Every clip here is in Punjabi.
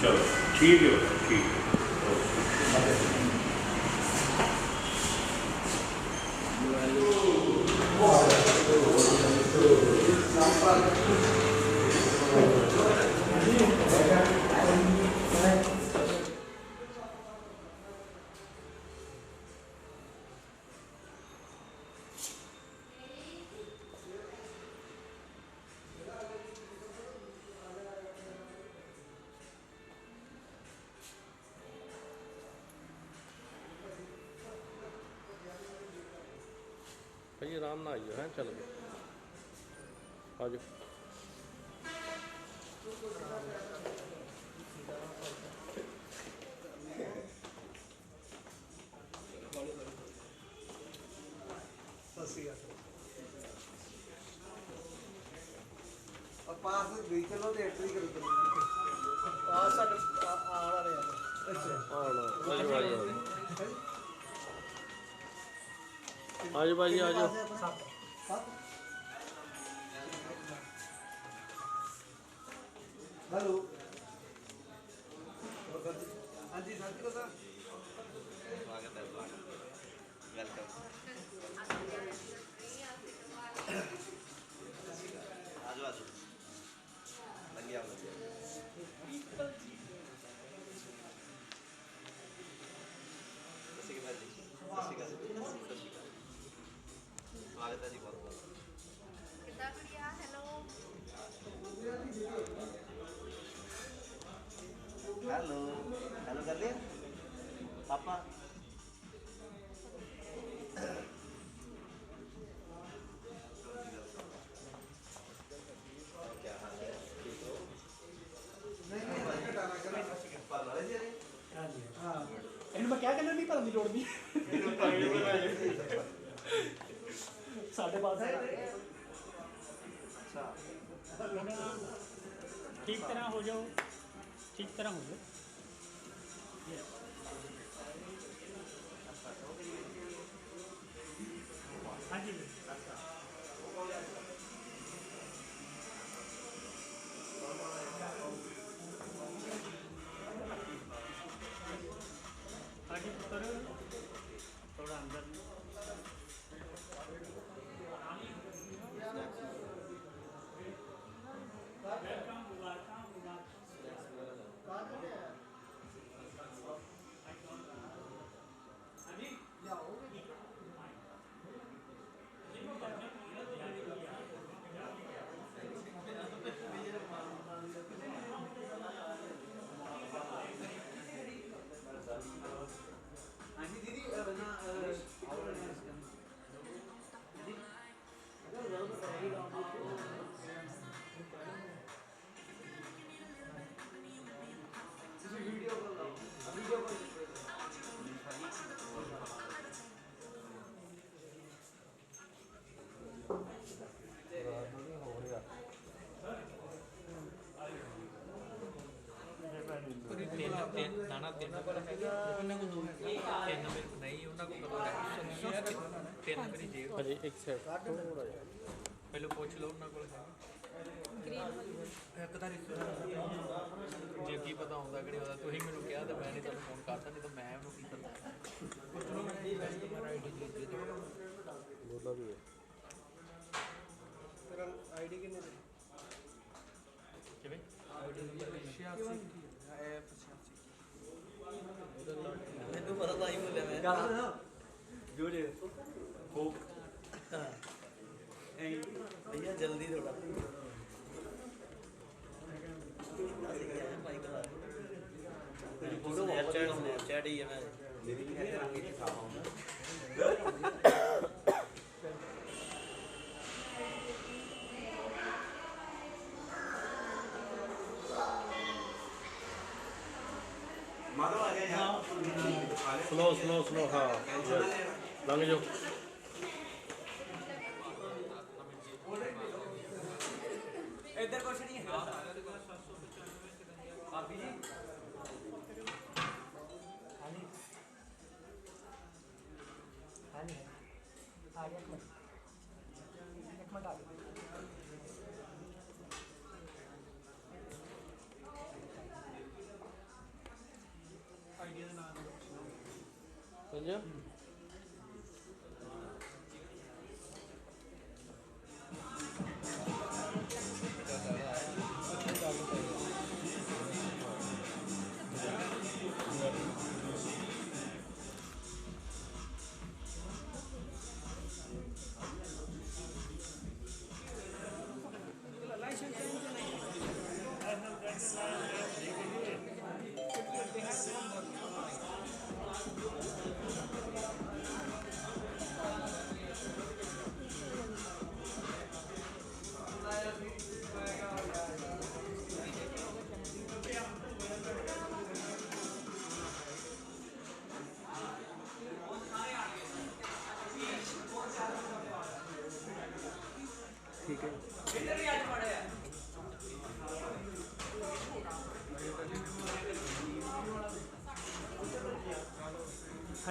चलो ठीक है ठीक है। भाई आराम ना आइए हैं चल गए आ जाओ। पास भी चलो तो एंट्री करो पास आ रहे हैं अच्छा आ जाओ भाई आ जाओ। हेलो हाँ जी साथी को सर स्वागत है वेलकम आजो आजो बढ़िया स्वागत है जी बहुत बहुत कितना बढ़िया हेलो हेलो हेलो कर लिया पापा क्या हाल है ठीक हो मैं क्या कहना नहीं पर जोड़ दी साढ़े पाँच ठीक तरह हो जाओ ठीक तरह हो जाओ हाँ जी आगे पुत्र थोड़ा अंदर अरे एक सेट थोड़ा यार पहले पूछ लो ना कोल एक तारी जे की पता होंदा कि होदा तू ही मेनू किया तो मैं नहीं तेन फोन करता नहीं तो मैं उन्होंने की करता कुछ लोग तुम्हारा आईडी दे दो बोला भी है तेरा आईडी कितने किवें आईडी नंबर 86 एफ 86 ਮੈਨੂੰ ਪਤਾ ਤਾਂ ਹੀ ਬੋਲਿਆ ਮੈਂ जोड़े कोक भैया जल्दी थोड़ा स्नैपचैट ही है मैं मेरी भी है रंगी दिखावा हूं माधव आ गया यार स्लो स्लो स्लो हाँ लंघ जाओ इधर कुछ नहीं है भाभी जी आ गया एक मिनट आ गया समझ ठीक है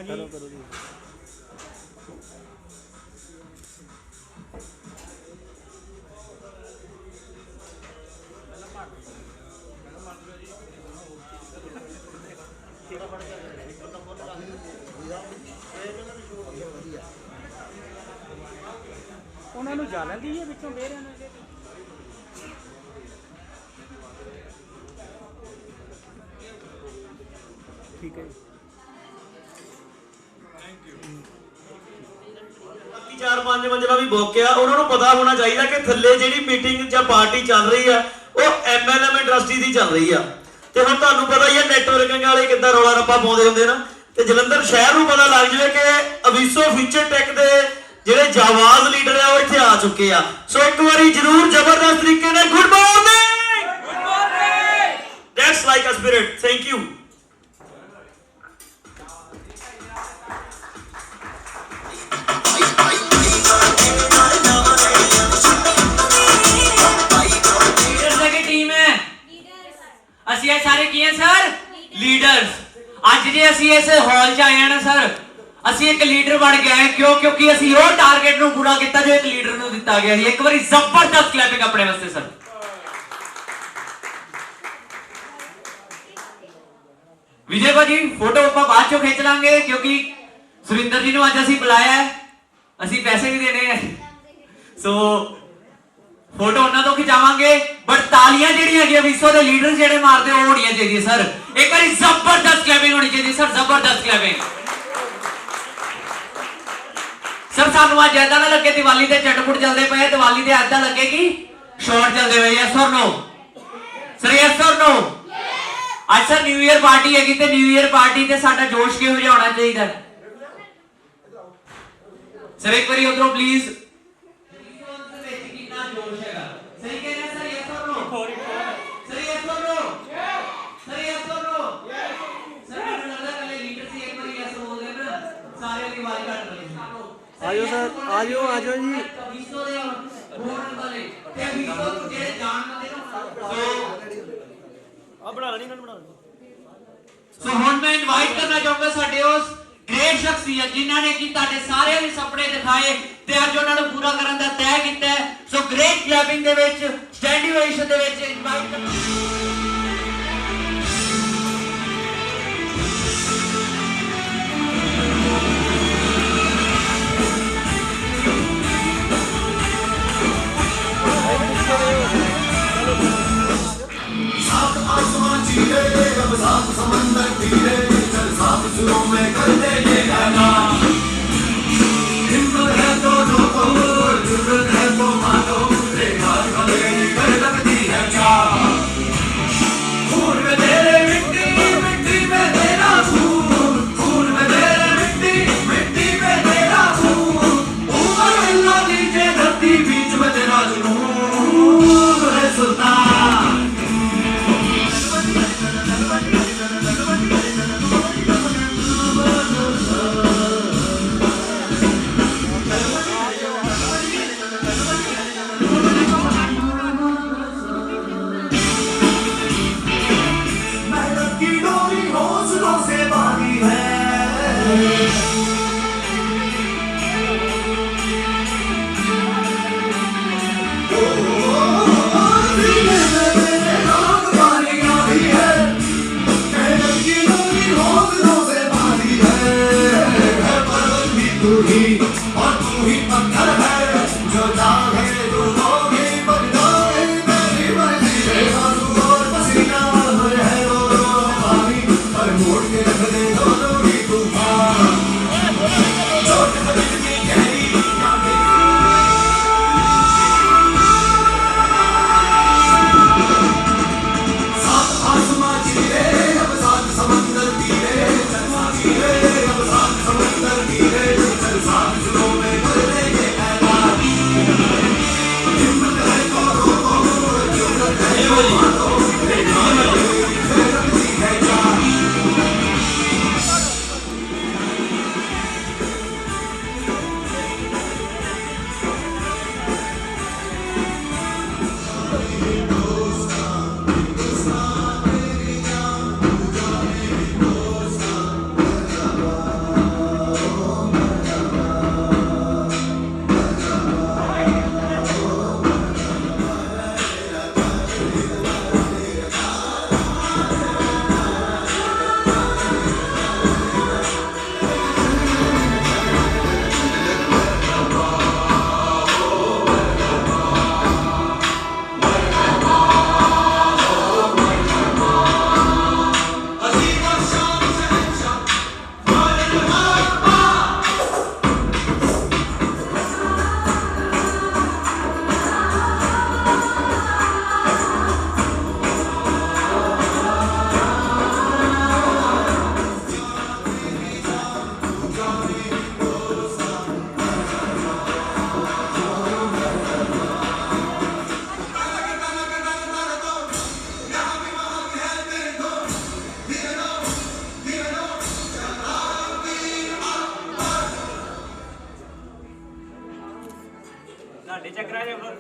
करो करो जी ਉਹਨਾਂ ਨੂੰ ਜਾ ਲੈਂਦੀ ਹੈ ਵਿੱਚੋਂ ਦੇ ਰਹੇ ਨੇ ਠੀਕ ਹੈ ਬਾਕੀ 4-5 ਮੰਜ਼ਲਾ ਵੀ ਬੋਕਿਆ ਉਹਨਾਂ ਨੂੰ ਪਤਾ ਹੋਣਾ ਚਾਹੀਦਾ ਕਿ ਥੱਲੇ ਜਿਹੜੀ ਮੀਟਿੰਗ ਜਾਂ ਪਾਰਟੀ ਚੱਲ ਰਹੀ ਆ ਉਹ ਐਮਐਲਐਮ ਇੰਡਸਟਰੀ ਦੀ ਚੱਲ ਰਹੀ ਆ ਤੇ ਹੁਣ ਤੁਹਾਨੂੰ ਪਤਾ ਹੀ ਹੈ ਨੈਟਵਰਕਿੰਗ ਵਾਲੇ ਕਿੱਦਾਂ ਰੌਲਾ ਰੱਪਾ ਪਾਉਂਦੇ ਹੁੰਦੇ ਨਾ ਤੇ ਜਲੰਧਰ ਸ਼ਹਿਰ ਨੂੰ ਪਤਾ ਲੱਗ ਜਾਵੇ ਕਿ ਅਵੀਸੋ ਫਿਊਚਰ ਟੈਕ ਦੇ ਜਿਹੜੇ ਜਾਵਾਜ਼ ਲੀਡਰ ਆ ਉਹ ਇੱਥੇ ਆ ਚੁੱਕੇ ਆ ਸੋ ਇੱਕ ਵਾਰੀ ਜ਼ਰੂਰ ਜ਼ਬਰਦਸਤ ਤਰੀਕੇ ਨਾਲ good morning that's like a spirit thank you ਅਸੀਂ ਇਹ ਸਾਰੇ ਕੀ ਹੈ ਸਰ ਲੀਡਰਸ ਅੱਜ ਜੇ ਅਸੀਂ ਇਸ ਹਾਲ 'ਚ ਆਏ ਆ ਨਾ ਸਰ ਅਸੀਂ ਇੱਕ ਲੀਡਰ ਬਣ ਗਏ ਹਾਂ ਕਿਉਂਕਿ ਅਸੀਂ ਉਹ ਟਾਰਗੇਟ ਨੂੰ ਪੂਰਾ ਕੀਤਾ ਜੋ ਇੱਕ ਲੀਡਰ ਨੂੰ ਦਿੱਤਾ ਗਿਆ ਸੀ ਇੱਕ ਵਾਰੀ ਜ਼ਬਰਦਸਤ ਕਲੈਪਿੰਗ ਆਪਣੇ ਵਾਸਤੇ ਸਰ ਵਿਜੇ ਭਾਜੀ ਫੋਟੋ ਆਪਾਂ ਬਾਅਦ ਚੋਂ ਖਿੱਚ ਲਾਂਗੇ ਕਿਉਂਕਿ ਸੁਰਿੰਦਰ ਜੀ ਨੂੰ ਅੱਜ ਅਸੀਂ ਬੁਲਾਇਆ ਹੈ ਅਸੀਂ ਪੈਸੇ ਵੀ ਦੇਣੇ ਹੈ ਸੋ फोटो उन्होंने तो खिंचावांगे बट तालियां ਜਿਹੜੀਆਂ ਹੈਗੀਆਂ ਵਿਸੋ ਦੇ ਲੀਡਰ ਜਿਹੜੇ ਮਾਰਦੇ ਉਹ ਹੋਣੀਆਂ ਚਾਹੀਦੀਆਂ ਸਰ ਇੱਕ ਵਾਰੀ ਜ਼ਬਰਦਸਤ ਕਲੈਪਿੰਗ ਹੋਣੀ ਚਾਹੀਦੀ ਸਰ ਜ਼ਬਰਦਸਤ ਕਲੈਪਿੰਗ ਸਰ ਸਾਨੂੰ ਅੱਜ ਐਦਾਂ ਨਾ ਲੱਗੇ ਦੀਵਾਲੀ ਤੇ ਚਟਪਟ ਚੱਲਦੇ ਪਏ ਦੀਵਾਲੀ ਤੇ ਐਦਾਂ ਲੱਗੇ ਕਿ ਸ਼ਾਰਟ ਚੱਲਦੇ ਪਏ ਯੈਸ ਔਰ ਨੋ ਸਰ ਯੈਸ ਔਰ ਨੋ ਅੱਜ ਸਰ ਨਿਊ ਇਅਰ ਪਾਰਟੀ ਹੈਗੀ ਤੇ ਨਿਊ ਇਅਰ ਪਾਰਟੀ ਤੇ ਸਾਡਾ ਜੋਸ਼ ਕਿਹੋ ਜਿਹਾ ਹੋਣਾ ਚਾਹੀਦਾ ਸਰ ਇੱਕ ਵਾਰੀ ਉਧਰੋਂ ਪਲੀਜ਼ आजो सर आजो आजो जी ਸੋ ਹੁਣ ਮੈਂ ਇਨਵਾਈਟ ਕਰਨਾ ਚਾਹੁੰਦਾ ਸਾਡੇ ਉਸ ਗ੍ਰੇਟ ਸ਼ਖਸੀਅਤ ਜਿਨ੍ਹਾਂ ਨੇ ਕਿ ਤੁਹਾਡੇ ਸਾਰਿਆਂ ਦੇ ਸੁਪਨੇ ਦਿਖਾਏ ਤੇ ਅੱਜ ਉਹਨਾਂ ਨੂੰ ਪੂਰਾ ਕਰਨ ਦਾ ਤੈਅ ਕੀਤਾ ਸੋ ਗ੍ਰੇਟ ਕਲੈਪਿੰਗ ਦੇ ਵਿੱਚ ਸਟੈਂਡਿੰਗ ਓਵੇਸ਼ਨ ਦੇ ਵਿੱਚ ਇਨਵਾਈਟ ਕਰਨਾ समंदर धीरे चल साथ सुरों में कर दे ये गाना हिम्मत है तो ठोको जुर्रत है तो मानो रेखा कलेरी कर लगती है क्या खून में तेरे मिट्टी मिट्टी में तेरा खून खून में तेरे मिट्टी मिट्टी में तेरा खून ऊपर हिला नीचे धरती बीच में तेरा जुनून है सुल्तान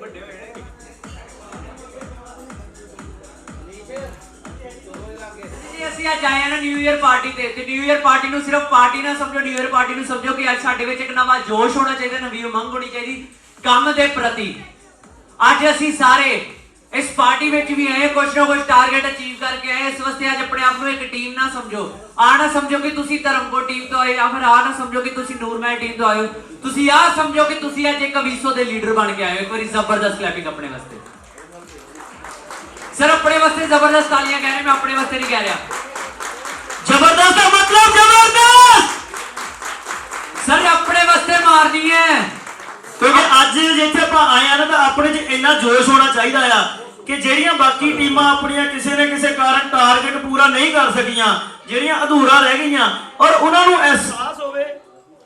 ਵੱਡੇ ਹੋਏ ਨੇ। ਜੀ ਅਸੀਂ ਅੱਜ ਆਏ ਹਾਂ ਨਾ ਨਿਊ ਇਅਰ ਪਾਰਟੀ ਤੇ ਨਿਊ ਇਅਰ ਪਾਰਟੀ ਨੂੰ ਸਿਰਫ ਪਾਰਟੀ ਨਾ ਸਮਝੋ, ਨਿਊ ਇਅਰ ਪਾਰਟੀ ਨੂੰ ਸਮਝੋ ਕਿ ਅੱਜ ਸਾਡੇ ਵਿੱਚ ਇੱਕ ਨਵਾਂ ਜੋਸ਼ ਹੋਣਾ ਚਾਹੀਦਾ, ਨਵੀਂ ਉਮੰਗ ਹੋਣੀ ਚਾਹੀਦੀ ਕੰਮ ਦੇ ਪ੍ਰਤੀ। ਅੱਜ ਅਸੀਂ ਸਾਰੇ ਇਸ ਪਾਰਟੀ ਵਿੱਚ ਵੀ ਆਏ ਕੁਛ ਨਾ ਕੁਛ ਟਾਰਗੇਟ ਅਚੀਵ ਕਰਕੇ ਆਏ। ਇਸ ਵਾਸਤੇ ਅੱਜ ਆਪਣੇ ਆਪ ਨੂੰ ਇੱਕ ਟੀਮ ਨਾ ਸਮਝੋ। ਆ ਨਾ ਸਮਝੋ ਕਿ ਤੁਸੀਂ ਧਰਮਕੋਟ ਟੀਮ ਤੋਂ ਆਏ ਜਾਂ ਫਿਰ ਆ ਨਾ ਸਮਝੋ ਕਿ ਤੁਸੀਂ ਨੂਰਮਹਿਲ ਟੀਮ ਤੋਂ ਆਏ ਹੋ। ਤੁਸੀਂ ਆ ਸਮਝੋ ਕਿ ਤੁਸੀਂ ਅੱਜ ਇੱਕ ਅਵੀਸੋ ਦੇ ਲੀਡਰ ਬਣ ਕੇ ਆਏ ਹੋ। ਇੱਕ ਵਾਰੀ ਜ਼ਬਰਦਸਤ ਕਲੈਪਿੰਗ ਆਪਣੇ ਵਾਸਤੇ। ਸਰ ਆਪਣੇ ਵਾਸਤੇ ਜ਼ਬਰਦਸਤ ਤਾਲੀਆਂ ਕਹਿ ਰਹੇ, ਮੈਂ ਆਪਣੇ ਵਾਸਤੇ ਨਹੀਂ ਕਹਿ ਰਿਹਾ। ਜ਼ਬਰਦਸਤ ਦਾ ਮਤਲਬ ਜ਼ਬਰਦਸਤ ਸਰ ਆਪਣੇ ਵਾਸਤੇ ਮਾਰਨੀ ਹੈ। ਕਿਉਂਕਿ ਅੱਜ ਜਿੱਥੇ ਆਪਾਂ ਆਏ ਆ ਨਾ ਤਾਂ ਆਪਣੇ 'ਚ ਇੰਨਾ ਜੋਸ਼ ਹੋਣਾ ਚਾਹੀਦਾ ਆ ਕਿ ਜਿਹੜੀਆਂ ਬਾਕੀ ਟੀਮਾਂ ਆਪਣੀਆਂ ਕਿਸੇ ਨਾ ਕਿਸੇ ਕਾਰਨ ਟਾਰਗੇਟ ਪੂਰਾ ਨਹੀਂ ਕਰ ਸਕੀਆਂ, ਜਿਹੜੀਆਂ ਅਧੂਰਾ ਰਹਿ ਗਈਆਂ, ਔਰ ਉਹਨਾਂ ਨੂੰ ਅਹਿਸਾਸ ਹੋਵੇ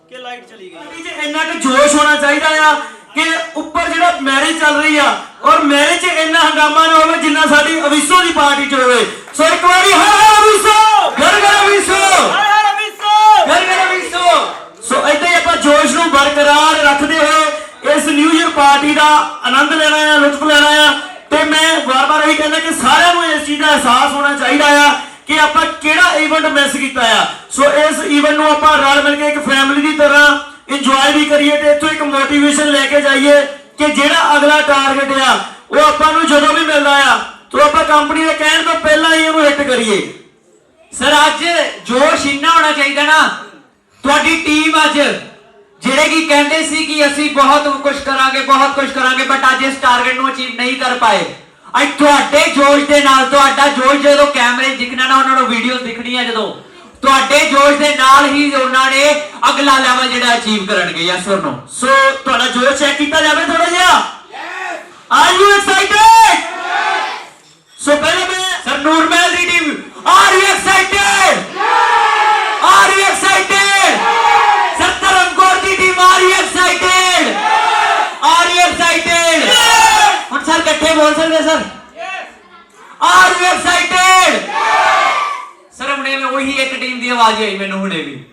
ਕਿ ਲਾਈਟ ਚਲੀ ਗਈ। 'ਚ ਇੰਨਾ ਕਿ ਜੋਸ਼ ਹੋਣਾ ਚਾਹੀਦਾ ਆ ਕਿ ਉੱਪਰ ਜਿਹੜਾ ਮੈਰਿਜ ਚੱਲ ਰਹੀ ਆ ਔਰ ਮੈਰਿਜ 'ਚ ਇੰਨਾ ਹੰਗਾਮਾ ਨਾ ਹੋਵੇ ਜਿੰਨਾ ਸਾਡੀ ਅਵੀਸੋ ਦੀ ਪਾਰਟੀ 'ਚ ਹੋਵੇ। ਸੋ ਇੱਕ ਵਾਰੀ ਹਰ ਅਵੀਸੋ, ਘਰ ਘਰ ਅਵੀਸੋ, ਹਰ ਅਵੀਸੋ, ਘਰ ਘਰ ਅਵੀਸੋ। ਸੋ ਏਦਾਂ ਹੀ ਆਪਾਂ ਜੋਸ਼ ਨੂੰ ਬਰਕਰਾਰ ਰੱਖਦੇ ਹੋਏ ਇਸ ਨਿਊ ਈਅਰ ਪਾਰਟੀ ਦਾ ਆਨੰਦ ਲੈਣਾ ਆ, ਲੁਤਫ ਲੈਣਾ ਆ। ਤੇ ਮੈਂ ਵਾਰ-ਵਾਰ ਇਹੀ ਕਹਿੰਦਾ ਕਿ ਸਾਰਿਆਂ ਨੂੰ ਇਸ ਚੀਜ਼ ਦਾ ਅਹਿਸਾਸ ਹੋਣਾ ਚਾਹੀਦਾ ਆ ਕਿ ਆਪਾਂ ਕਿਹੜਾ ਇਵੈਂਟ ਮਿਸ ਕੀਤਾ ਆ। ਸੋ ਇਸ ਇਵੈਂਟ ਨੂੰ ਆਪਾਂ ਰਲ ਮਿਲ ਕੇ ਇੱਕ ਫੈਮਿਲੀ ਦੀ ਤਰ੍ਹਾਂ ਇੰਜੋਏ ਵੀ ਕਰੀਏ ਤੇ ਇੱਥੋਂ ਇੱਕ ਮੋਟੀਵੇਸ਼ਨ ਲੈ ਕੇ ਜਾਈਏ ਕਿ ਜਿਹੜਾ ਅਗਲਾ ਟਾਰਗੇਟ ਆ ਉਹ ਆਪਾਂ ਨੂੰ ਜਦੋਂ ਵੀ ਮਿਲਦਾ ਆ ਤਾਂ ਆਪਾਂ ਕੰਪਨੀ ਦੇ ਕਹਿਣ ਤੋਂ ਪਹਿਲਾਂ ਹੀ ਉਹਨੂੰ ਹਿੱਟ ਕਰੀਏ। ਸਰ ਅੱਜ ਜੋਸ਼ ਇੰਨਾ ਹੋਣਾ ਚਾਹੀਦਾ ਨਾ, ਤੁਹਾਡੀ ਟੀਮ ਅੱਜ ਜਿਹੜੇ ਕੀ ਕਹਿੰਦੇ ਸੀ ਕਿ ਅਸੀਂ ਬਹੁਤ ਕੁਝ ਕਰਾਂਗੇ ਬਟ ਅੱਜ ਇਸ ਟਾਰਗੇਟ ਨੂੰ ਅਚੀਵ ਨਹੀਂ ਕਰ ਪਾਏ। ਅੱਜ ਤੁਹਾਡੇ ਜੋਸ਼ ਦੇ ਨਾਲ, ਤੁਹਾਡਾ ਜੋਸ਼ ਜਦੋਂ ਕੈਮਰੇ ਦਿਖਣਾ ਨਾ, ਉਹਨਾਂ ਨੂੰ ਵੀਡੀਓ ਦਿਖਣੀ ਹੈ, ਜਦੋਂ ਤੁਹਾਡੇ ਜੋਸ਼ ਦੇ ਨਾਲ ਹੀ ਉਹਨਾਂ ਨੇ ਅਗਲਾ ਲੈਵਲ ਜਿਹੜਾ ਅਚੀਵ ਕਰਨਗੇ। ਯੈਸ অর ਨੋ? ਸੋ ਤੁਹਾਡਾ ਜੋਸ਼ ਚੈੱਕ ਕੀਤਾ ਜਾਵੇ ਥੋੜਾ ਜਿਹਾ। R you excited? ਸੋ ਪਹਿਲਾਂ ਮੈਂ ਸਰ ਨੂਰਮਹਿਲ ਦੀ team, are you excited? Are you excited? Sir Dharamkot ਦੀ team, are you excited? Are you excited? ਹੁਣ ਸਰ ਇਕੱਠੇ ਬੋਲ ਸਕਦੇ sir? Are you excited? Sir ਹੁਣੇ ਮੈਂ ਉਹੀ ਇੱਕ ਟੀਮ ਦੀ ਆਵਾਜ਼ ਆਈ ਮੈਨੂੰ ਹੁਣੇ ਵੀ।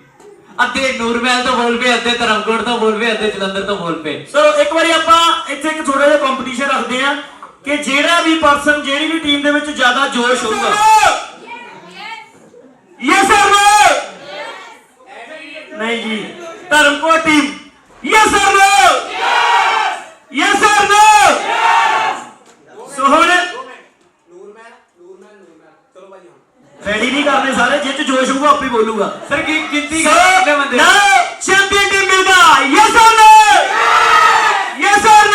ਅੱਧੇ ਨੂਰਮਹਿਲ ਤੋਂ ਬੋਲ ਪਏ, ਅੱਧੇ ਧਰਮਕੋਟ ਤੋਂ ਬੋਲ ਪਏ, ਅੱਧੇ ਜਲੰਧਰ ਤੋਂ ਬੋਲ ਪਏ। ਸੋ ਇੱਕ ਵਾਰੀ ਆਪਾਂ ਇੱਥੇ ਇੱਕ ਥੋੜਾ ਜਿਹਾ ਕੰਪੀਟੀਸ਼ਨ ਰੱਖਦੇ ਆ ਕਿ ਜਿਹੜਾ ਵੀ ਪਰਸਨ ਜਿਹੜੀ ਵੀ ਟੀਮ ਦੇ ਵਿੱਚ ਜ਼ਿਆਦਾ ਜੋਸ਼ ਹੋਊਗਾ। Yes sir? ਨਹੀਂ ਜੀ, Dharamkot team yes sir? Yes sir? So ਹੁਣ ਰੈਡੀ ਨਹੀਂ ਕਰਨੇ ਸਾਰੇ, ਜਿੱਚ ਜੋਸ਼ ਹੋਊਗਾ ਆਪੇ ਬੋਲੂਗਾ। ਸਰ ਕੀ ਗਿਣਤੀ ਕਿੰਨੇ ਬੰਦੇ? ਨਾ ਚੈਂਪੀਅਨ ਟੀਮ ਮਿਲਦਾ। Yes sir? Yes sir?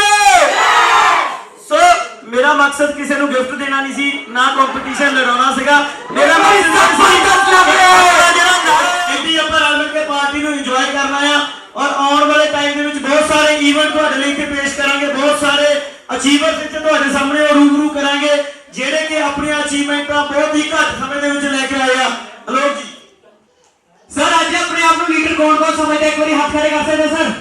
So ਮੇਰਾ ਮਕਸਦ ਕਿਸੇ ਨੂੰ ਗਿਫਟ ਦੇਣਾ ਨਹੀਂ ਸੀ, ਨਾ ਕੰਪੀਟੀਸ਼ਨ ਲੜਾਉਣਾ ਸੀਗਾ। ਮੇਰਾ ਮਕਸਦ ਇੰਡੀ ਆਪਾਂ ਰਲ ਮਿਲ ਕੇ ਪਾਰਟੀ ਨੂੰ ਇੰਜੋਏ ਕਰਨਾ ਆ ਔਰ ਆਉਣ ਵਾਲੇ ਟਾਈਮ ਦੇ ਵਿੱਚ ਬਹੁਤ ਸਾਰੇ ਇਵੈਂਟ ਤੁਹਾਡੇ ਲਈ ਇੱਥੇ ਪੇਸ਼ ਕਰਾਂਗੇ। ਬਹੁਤ ਸਾਰੇ ਅਚੀਵਰਸ ਇੱਥੇ ਤੁਹਾਡੇ ਸਾਹਮਣੇ ਉਹ ਰੂਬਰੂ ਕਰਾਂਗੇ ਜਿਹੜੇ ਕਿ ਆਪਣੀਆਂ ਅਚੀਵਮੈਂਟਾਂ ਬਹੁਤ ਹੀ ਘੱਟ ਸਮੇਂ ਦੇ ਵਿੱਚ ਲੈ ਕੇ ਆਏ ਆ। ਹਲੋ ਜੀ ਸਰ ਅੱਜ ਆਪਣੇ ਆਪ ਨੂੰ ਲੀਡਰ ਕੌਣ ਸਮਝਦਾ? ਇੱਕ ਵਾਰੀ ਹੱਥ ਖੜੇ ਕਰ ਸਕਦੇ ਸਰ?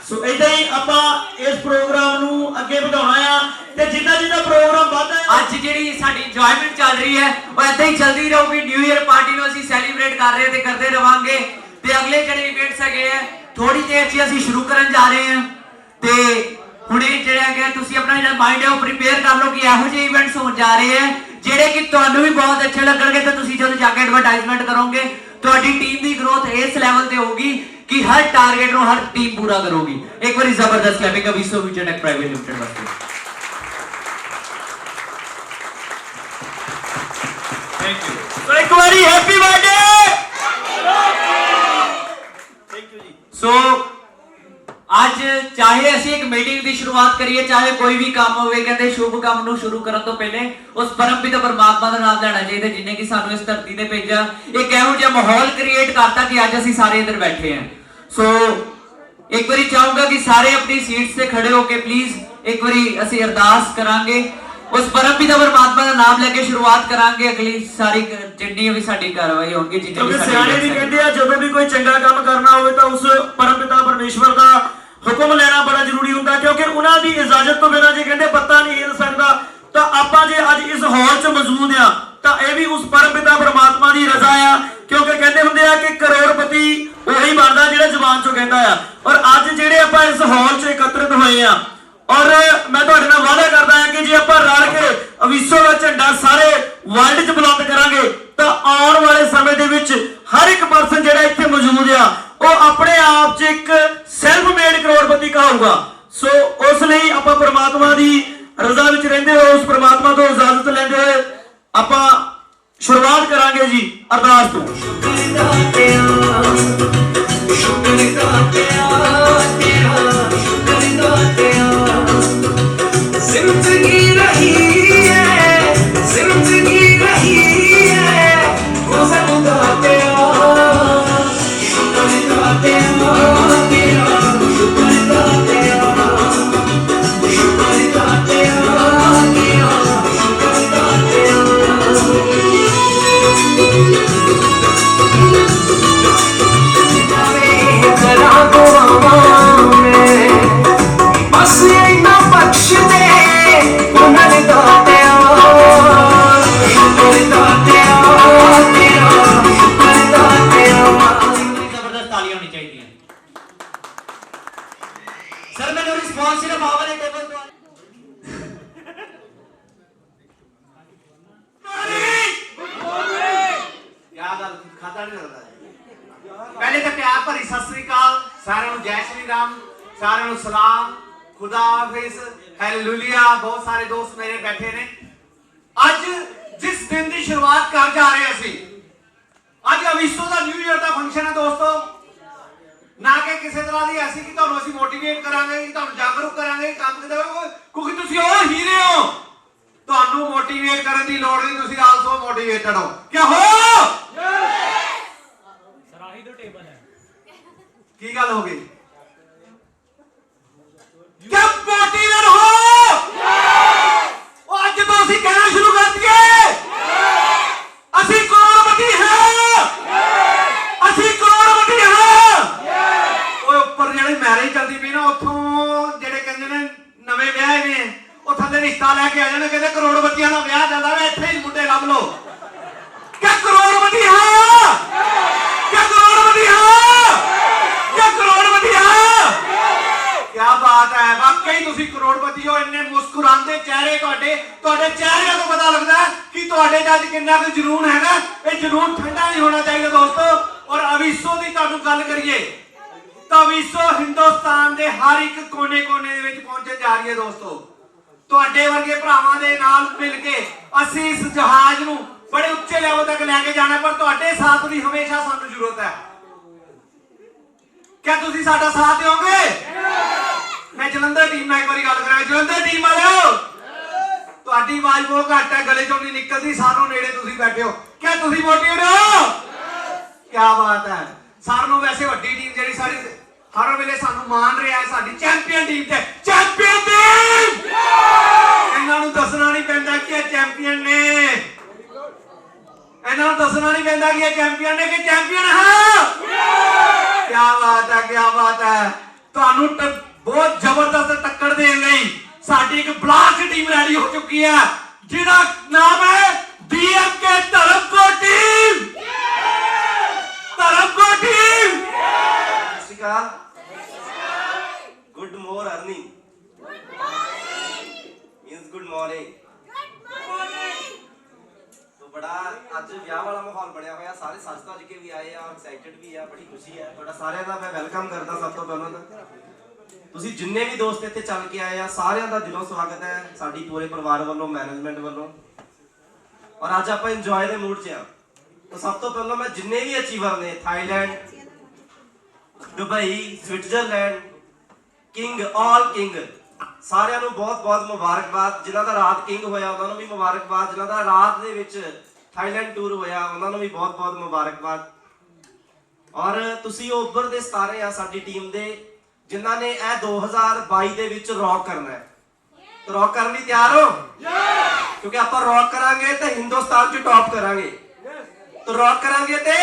ਸੋ ਇਦਾਂ ਹੀ ਆਪਾਂ ਇਸ ਪ੍ਰੋਗਰਾਮ ਨੂੰ ਅੱਗੇ ਵਧਾਉਣਾ ਆ ਤੇ ਜਿੱਦਾਂ ਜਿੱਦਾਂ ਪ੍ਰੋਗਰਾਮ ਵੱਧਦਾ ਹੈ ਅੱਜ ਜਿਹੜੀ ਸਾਡੀ ਇੰਜੋਇਮੈਂਟ ਚੱਲ ਰਹੀ ਹੈ ਉਹ ਏਦਾਂ ਹੀ ਚੱਲਦੀ ਰਹੂਗੀ। ਨਿਊ ਇਅਰ ਪਾਰਟੀ ਨੂੰ ਅਸੀਂ ਸੈਲੀਬ੍ਰੇਟ ਕਰ ਰਹੇ ਤੇ ਕਰਦੇ ਰਵਾਂਗੇ ਤੇ ਅਗਲੇ ਜਿਹੜੇ ਇਵੈਂਟਸ ਹੈਗੇ ਆ ਥੋੜੀ ਦੇਰ 'ਚ ਅਸੀਂ ਸ਼ੁਰੂ ਕਰਨ ਜਾ ਰਹੇ ਹਾਂ ਤੇ ਹੁਣੇ ਜਿਹੜਾ ਹੈਗਾ ਤੁਸੀਂ ਆਪਣਾ ਜਿਹੜਾ ਮਾਈਂਡ ਹੈ ਉਹ ਪ੍ਰੀਪੇਅਰ ਕਰ ਲਓ ਕਿ ਇਹੋ ਜਿਹੇ ਇਵੈਂਟਸ ਹੋਣ ਜਾ ਰਹੇ ਆ ਜਿਹੜੇ ਕਿ ਤੁਹਾਨੂੰ ਵੀ ਬਹੁਤ ਅੱਛੇ ਲੱਗਣਗੇ ਤੇ ਤੁਸੀਂ ਜਦੋਂ ਜਾ ਕੇ ਐਡਵਰਟਾਈਜ਼ਮੈਂਟ ਕਰੋਗੇ ਤੁਹਾਡੀ ਟੀਮ ਦੀ ਗਰੋਥ ਇਸ ਲੈਵਲ ਤੇ ਹੋਊਗੀ ਕਿ ਹਰ ਟਾਰਗੇਟ ਨੂੰ ਹਰ ਟੀਮ ਪੂਰਾ ਕਰੋਗੀ। ਇੱਕ ਵਾਰੀ ਜ਼ਬਰਦਸਤ clapping Aviso future tech private limited ਵਾਸਤੇ। Thank you. ਸੋ ਇੱਕ ਵਾਰੀ ਹੈਪੀ ਬਰਥਡੇ। ਥੈਂਕ ਯੂ ਜੀ। ਸੋ ਅੱਜ ਚਾਹੇ ਅਸੀਂ ਇੱਕ ਮੀਟਿੰਗ ਦੀ ਸ਼ੁਰੂਆਤ ਕਰੀਏ ਚਾਹੇ ਕੋਈ ਵੀ ਕੰਮ ਹੋਵੇ ਕਹਿੰਦੇ ਸ਼ੁਭ ਕੰਮ ਨੂੰ ਸ਼ੁਰੂ ਕਰਨ ਤੋਂ ਪਹਿਲੇ ਉਸ ਪਰਮਪਿਤਾ ਪਰਮਾਤਮਾ ਦਾ ਨਾਮ ਲੈਣਾ ਚਾਹੀਦਾ ਜਿਹਨੇ ਕਿ ਸਾਨੂੰ ਇਸ ਧਰਤੀ ਤੇ ਭੇਜਿਆ। ਇੱਕ ਇਹੋ ਜਿਹਾ ਮਾਹੌਲ ਕ੍ਰੀਏਟ ਕਰਤਾ ਕਿ ਅੱਜ ਅਸੀਂ ਸਾਰੇ ਇੱਧਰ ਬੈਠੇ ਹਾਂ। ਸੋ ਇੱਕ ਵਾਰੀ ਚਾਹੂੰਗਾ ਕਿ ਸਾਰੇ ਆਪਣੀ ਸੀਟਸ ਤੇ ਖੜੇ ਹੋ ਕੇ ਪਲੀਜ਼ ਇੱਕ ਵਾਰੀ ਅਸੀਂ ਅਰਦਾਸ ਕਰਾਂਗੇ ਉਸ ਪਰਮਪਿਤਾ ਪਰਮਾਤਮਾ ਦਾ ਨਾਮ ਲੈ ਕੇ ਸ਼ੁਰੂਆਤ ਕਰਾਂਗੇ ਅਗਲੀ ਸਾਰੀ ਜਿੰਨੀ ਵੀ ਸਾਡੀ ਕਾਰਵਾਈ ਹੋਣਗੀ। ਕਿਉਂਕਿ ਸਿਆਣੇ ਵੀ ਕਹਿੰਦੇ ਆ ਜਦੋਂ ਵੀ ਕੋਈ ਚੰਗਾ ਕੰਮ ਕਰਨਾ ਹੋਵੇ ਤਾਂ ਉਸ ਪਰਮਪਿਤਾ ਪਰਮੇਸ਼ਵਰ ਦਾ ਹੁਕਮ ਲੈਣਾ ਬੜਾ ਜ਼ਰੂਰੀ ਹੁੰਦਾ ਕਿਉਂਕਿ ਉਹਨਾਂ ਦੀ ਇਜਾਜ਼ਤ ਤੋਂ ਬਿਨਾਂ ਜੇ ਕਹਿੰਦੇ ਪੱਤਾ ਨਹੀਂ ਹਿੱਲ ਸਕਦਾ ਤਾਂ ਆਪਾਂ ਜੇ ਅੱਜ ਇਸ ਹਾਲ 'ਚ ਮੌਜੂਦ ਆ ਤਾਂ ਇਹ ਵੀ ਉਸ ਪਰਮਪਿਤਾ ਪਰਮਾਤਮਾ ਦੀ ਰਜ਼ਾ ਆ ਕਿਉਂਕਿ ਕਹਿੰਦੇ ਹੁੰਦੇ ਆ ਕਿ ਕਰੋੜਪਤੀ ਉਹੀ ਬਣਦਾ ਜਿਹੜਾ ਜ਼ੁਬਾਨ ਚੋਂ ਕਹਿੰਦਾ ਆ। ਔਰ ਅੱਜ ਜਿਹੜੇ ਆਪਾਂ ਇਸ ਹਾਲ 'ਚ ਇਕੱਤਰਿਤ ਹੋਏ ਆ, ਔਰ ਮੈਂ ਤੁਹਾਡੇ ਨਾਲ ਵਾਅਦਾ ਕਰਦਾ ਹਾਂ ਕਿ ਜੇ ਆਪਾਂ ਰਲ ਕੇ ਅਵੀਸੋ ਦਾ ਝੰਡਾ ਸਾਰੇ ਵਰਲਡ 'ਚ ਬੁਲੰਦ ਕਰਾਂਗੇ ਤਾਂ ਆਉਣ ਵਾਲੇ ਸਮੇਂ ਦੇ ਵਿੱਚ ਹਰ ਇੱਕ ਪਰਸਨ ਜਿਹੜਾ ਇੱਥੇ ਮੌਜੂਦ ਆ ਉਹ ਆਪਣੇ ਆਪ 'ਚ ਇੱਕ ਸੈਲਫ ਮੇਡ ਕਰੋੜਪਤੀ ਕਹਾਊਗਾ। ਸੋ ਉਸ ਲਈ ਆਪਾਂ ਪ੍ਰਮਾਤਮਾ ਦੀ ਰਜ਼ਾ ਵਿੱਚ ਰਹਿੰਦੇ ਹੋਏ, ਉਸ ਪ੍ਰਮਾਤਮਾ ਤੋਂ ਇਜਾਜ਼ਤ ਲੈਂਦੇ ਹੋਏ ਆਪਾਂ ਸ਼ੁਰੂਆਤ ਕਰਾਂਗੇ ਜੀ ਅਰਦਾਸ ਤੋਂ। जिंदगी रही है, जिंदगी रही है, गुज़र जाते हैं, शुक्र जाते हैं तेरा, शुक्र जाते हैं, शुक्र जाते हैं तेरा, शुक्र जाते हैं। जरा दुआओं में बस इतना बख्श दे, ਜ਼ਬਰਦਸਤ ਤਾਲੀਆਂ ਹੋਣੀ ਚਾਹੀਦੀਆਂ। ਸਰ ਮੈਨੂੰ ਰਿਸਪੌਂਸ ਸਿਰਫ ਆ ਵਾਲੇ ਟੇਬਲ ਤੋਂ ਪਹਿਲੇ ਤਾਂ ਪਿਆਰ ਭਰੀ ਸਤਿ ਸ੍ਰੀ ਅਕਾਲ ਸਾਰਿਆਂ ਨੂੰ, ਜੈ ਸ਼੍ਰੀ ਰਾਮ ਸਾਰਿਆਂ ਨੂੰ, ਸਲਾਮ, खुदा हाफिज, हालेलुया। बहुत सारे दोस्त मेरे बैठे ने। ਅੱਜ ਜਿਸ ਦਿਨ ਦੀ ਸ਼ੁਰੂਆਤ ਕਰ ਜਾ ਰਹੇ ਅਸੀਂ, ਅੱਜ ਅਵੀਸੋ ਦਾ ਨਿਊ ਈਅਰ ਦਾ ਫੰਕਸ਼ਨ ਹੈ ਦੋਸਤੋ। ਨਾ ਕਿ ਕਿਸੇ ਤਰ੍ਹਾਂ ਦੀ ਐਸੀ ਕਿ ਤੁਹਾਨੂੰ ਅਸੀਂ ਮੋਟੀਵੇਟ ਕਰਾਂਗੇ, ਕਿ ਤੁਹਾਨੂੰ ਜਾਗਰੂਕ ਕਰਾਂਗੇ ਕੰਮ ਕਿਤੇ ਹੋਵੇ, ਕਿਉਂਕਿ ਤੁਸੀਂ ਉਹ ਹੀਰੇ ਹੋ। ਤੁਹਾਨੂੰ ਮੋਟੀਵੇਟ ਕਰਨ ਦੀ ਲੋੜ ਨਹੀਂ, ਤੁਸੀਂ ਆਲਸੋ ਮੋਟੀਵੇਟਡ ਹੋ। ਕੀ ਹੋ? ਸਰਾਹੀ ਦਾ ਟੇਬਲ ਹੈ। ਕੀ ਗੱਲ ਹੋ ਗਈ? क्या मोटिवेट हो? आज तो ਅਸੀਂ ਕਹਿਣਾ ਸ਼ੁਰੂ ਕਰ ਦਈਏ, ਅਸੀਂ ਕਰੋੜਪਤੀ ਹਾਂ, ਅਸੀਂ ਕਰੋੜਪਤੀ ਹਾਂ। ਓਏ ਉੱਪਰ ਜਿਹੜੀ ਮੈਰਿਜ ਚੱਲਦੀ ਪਈ ਨਾ, ਉੱਥੋਂ ਜਿਹੜੇ ਕਹਿੰਦੇ ਨੇ ਨਵੇਂ ਵਿਆਹੇ ਨੇ, ਉਹ ਥੱਲੇ ਰਿਸ਼ਤਾ ਲੈ ਕੇ ਆ ਜਾਣੇ, ਕਹਿੰਦੇ ਕਰੋੜਪਤੀਆਂ ਦਾ ਵਿਆਹ ਚੱਲਦਾ ਵੇ, ਇੱਥੇ ਹੀ ਮੁੰਡੇ ਲੱਭ ਲਓ। क्या ਕਰੋੜਪਤੀ ਹਾਂ? क्या ਕਰੋੜਪਤੀ ਹਾਂ? क्या ਕਰੋੜਪਤੀ ਹਾਂ? क्या बात है, वाकई तुसी करोड़पति हो। इन्ने मुस्कुराते चेहरे ਤੁਹਾਡੇ ਚਿਹਰਿਆਂ ਤੋਂ ਪਤਾ ਲੱਗਦਾ ਕਿ ਤੁਹਾਡੇ ਚ ਅੱਜ ਕਿੰਨਾ ਕੁ ਜਨੂਨ ਹੈਗਾ। ਇਹ ਜਨੂਨ ਠੰਡਾ ਨਹੀਂ ਹੋਣਾ ਚਾਹੀਦਾ ਦੋਸਤੋ। ਔਰ ਅਵੀਸੋ ਦੀ ਤੁਹਾਨੂੰ ਗੱਲ ਕਰੀਏ ਤਾਂ ਅਵੀਸੋ ਹਿੰਦੁਸਤਾਨ ਦੇ ਹਰ ਇੱਕ ਕੋਨੇ-ਕੋਨੇ ਦੇ ਵਿੱਚ ਪਹੁੰਚਣ ਜਾ ਰਹੀ ਹੈ ਦੋਸਤੋ। ਤੁਹਾਡੇ ਵਰਗੇ ਭਰਾਵਾਂ ਦੇ ਨਾਲ ਮਿਲ ਕੇ ਅਸੀਂ ਇਸ ਜਹਾਜ਼ ਨੂੰ ਬੜੇ ਉੱਚੇ ਲੈਵਲ ਤੱਕ ਲੈ ਕੇ ਜਾਣਾ, ਪਰ ਤੁਹਾਡੇ ਸਾਥ ਦੀ ਹਮੇਸ਼ਾ ਸਾਨੂੰ ਜ਼ਰੂਰਤ ਹੈ। क्या तुसी साडा साथ दोगे? मैं जलंधर टीम ਨਾਲ ਇੱਕ ਵਾਰੀ ਗੱਲ ਕਰਾਂ। ਜਲੰਧਰ ਟੀਮ ਵਾਲਿਓ, ਤੁਹਾਡੀ ਆਵਾਜ਼ ਬਹੁਤ ਘੱਟ ਹੈ, ਗਲੇ ਚੋਂ ਨਹੀਂ ਨਿਕਲਦੀ, ਸਾਨੂੰ ਨੇੜੇ ਤੁਸੀਂ ਬੈਠੇ ਹੋ। क्या ਤੁਸੀਂ ਮੋਟੀਵੇਟ ਹੋ? क्या बात है। ਸਾਰਿਆਂ ਨੂੰ ਵੈਸੇ ਵੱਡੀ ਟੀਮ ਜਿਹੜੀ ਸਾਡੀ ਹਰ ਵੇਲੇ ਸਾਨੂੰ ਮਾਨ ਰਿਹਾ ਹੈ, ਸਾਡੀ ਚੈਂਪੀਅਨ ਟੀਮ ਤੇ ਚੈਂਪੀਅਨ ਟੀਮ। ਇਹਨਾਂ ਨੂੰ ਦੱਸਣਾ ਨਹੀਂ ਪੈਂਦਾ ਕਿ ਇਹ ਚੈਂਪੀਅਨ ਨੇ, ਇਹਨਾਂ ਨੂੰ ਦੱਸਣਾ ਨਹੀਂ ਪੈਂਦਾ ਕਿ ਇਹ ਚੈਂਪੀਅਨ ਨੇ, ਕਿ ਚੈਂਪੀਅਨ ਹਾਂ। क्या बात है, क्या बात है। ਤੁਹਾਨੂੰ ਬਹੁਤ ਜ਼ਬਰਦਸਤ ਟੱਕਰ ਦੇਣ ਲਈ ਸਾਡੀ ਇੱਕ ਬਲਾਸਟ ਟੀਮ ਰੈਡੀ ਹੋ ਚੁੱਕੀ ਹੈ, ਜਿਹਦਾ ਨਾਮ ਹੈ BMK Dharamkot team. Dharamkot team. ਸਤਿ ਸ਼੍ਰੀ ਅਕਾਲ। ਗੁੱਡ ਮੋਰ ਅਰਨਿੰਗ ਮੀਨਸ ਗੁੱਡ ਮਾਰਨਿੰਗ। बड़ा ਅੱਜ ਵਿਆਹ ਵਾਲਾ ਮਾਹੌਲ ਬਣਿਆ ਹੋਇਆ, ਸਾਰੇ ਸੱਜ ਧੱਜ ਕੇ ਵੀ ਆਏ ਆ, ਐਕਸਾਈਟਡ ਵੀ ਆ, ਬੜੀ ਖੁਸ਼ੀ ਹੈ। ਤੁਹਾਡਾ ਸਾਰਿਆਂ ਦਾ ਮੈਂ ਵੈਲਕਮ ਕਰਦਾ। ਸਭ ਤੋਂ ਪਹਿਲਾਂ ਤਾਂ ਤੁਸੀਂ ਜਿੰਨੇ ਵੀ ਦੋਸਤ ਇੱਥੇ ਚੱਲ ਕੇ ਆਏ ਆ, ਸਾਰਿਆਂ ਦਾ ਦਿਲੋਂ ਸਵਾਗਤ ਹੈ ਸਾਡੀ ਪੂਰੇ ਪਰਿਵਾਰ ਵੱਲੋਂ, ਮੈਨੇਜਮੈਂਟ ਵੱਲੋਂ। ਔਰ ਅੱਜ ਆਪਾਂ ਇੰਜੋਏ ਦੇ ਮੂਡ 'ਚ ਆ। ਤਾਂ ਸਭ ਤੋਂ ਪਹਿਲਾਂ ਮੈਂ ਜਿੰਨੇ ਵੀ ਅਚੀਵਰ ਨੇ, ਥਾਈਲੈਂਡ, ਦੁਬਈ, ਸਵਿਟਜ਼ਰਲੈਂਡ, ਕਿੰਗ, ਆਲ ਕਿੰਗ, ਸਾਰਿਆਂ ਨੂੰ ਬਹੁਤ ਬਹੁਤ ਮੁਬਾਰਕਬਾਦ। ਜਿਨ੍ਹਾਂ ਦਾ ਰਾਤ ਕਿੰਗ ਹੋਇਆ ਉਹਨਾਂ ਨੂੰ ਵੀ ਮੁਬਾਰਕਬਾਦ, ਜਿਨ੍ਹਾਂ ਦਾ ਰਾਤ ਦੇ ਵਿੱਚ ਥਾਈਲੈਂਡ ਟੂਰ ਹੋਇਆ ਉਹਨਾਂ ਨੂੰ ਵੀ ਬਹੁਤ ਬਹੁਤ ਮੁਬਾਰਕਬਾਦ। ਔਰ ਤੁਸੀਂ ਉਹ ਉੱਭਰਦੇ ਸਿਤਾਰੇ ਆ ਸਾਡੀ ਟੀਮ ਦੇ, ਜਿਨ੍ਹਾਂ ਨੇ ਇਹ 2022 ਦੇ ਵਿੱਚ ਰੌਕ ਕਰਨਾ ਹੈ। ਰੌਕ ਕਰਨ ਲਈ ਤਿਆਰ ਹੋ? ਕਿਉਂਕਿ ਆਪਾਂ ਰੌਕ ਕਰਾਂਗੇ ਤੇ ਹਿੰਦੁਸਤਾਨ 'ਚ ਟੌਪ ਕਰਾਂਗੇ। तो रॉक करांगे ते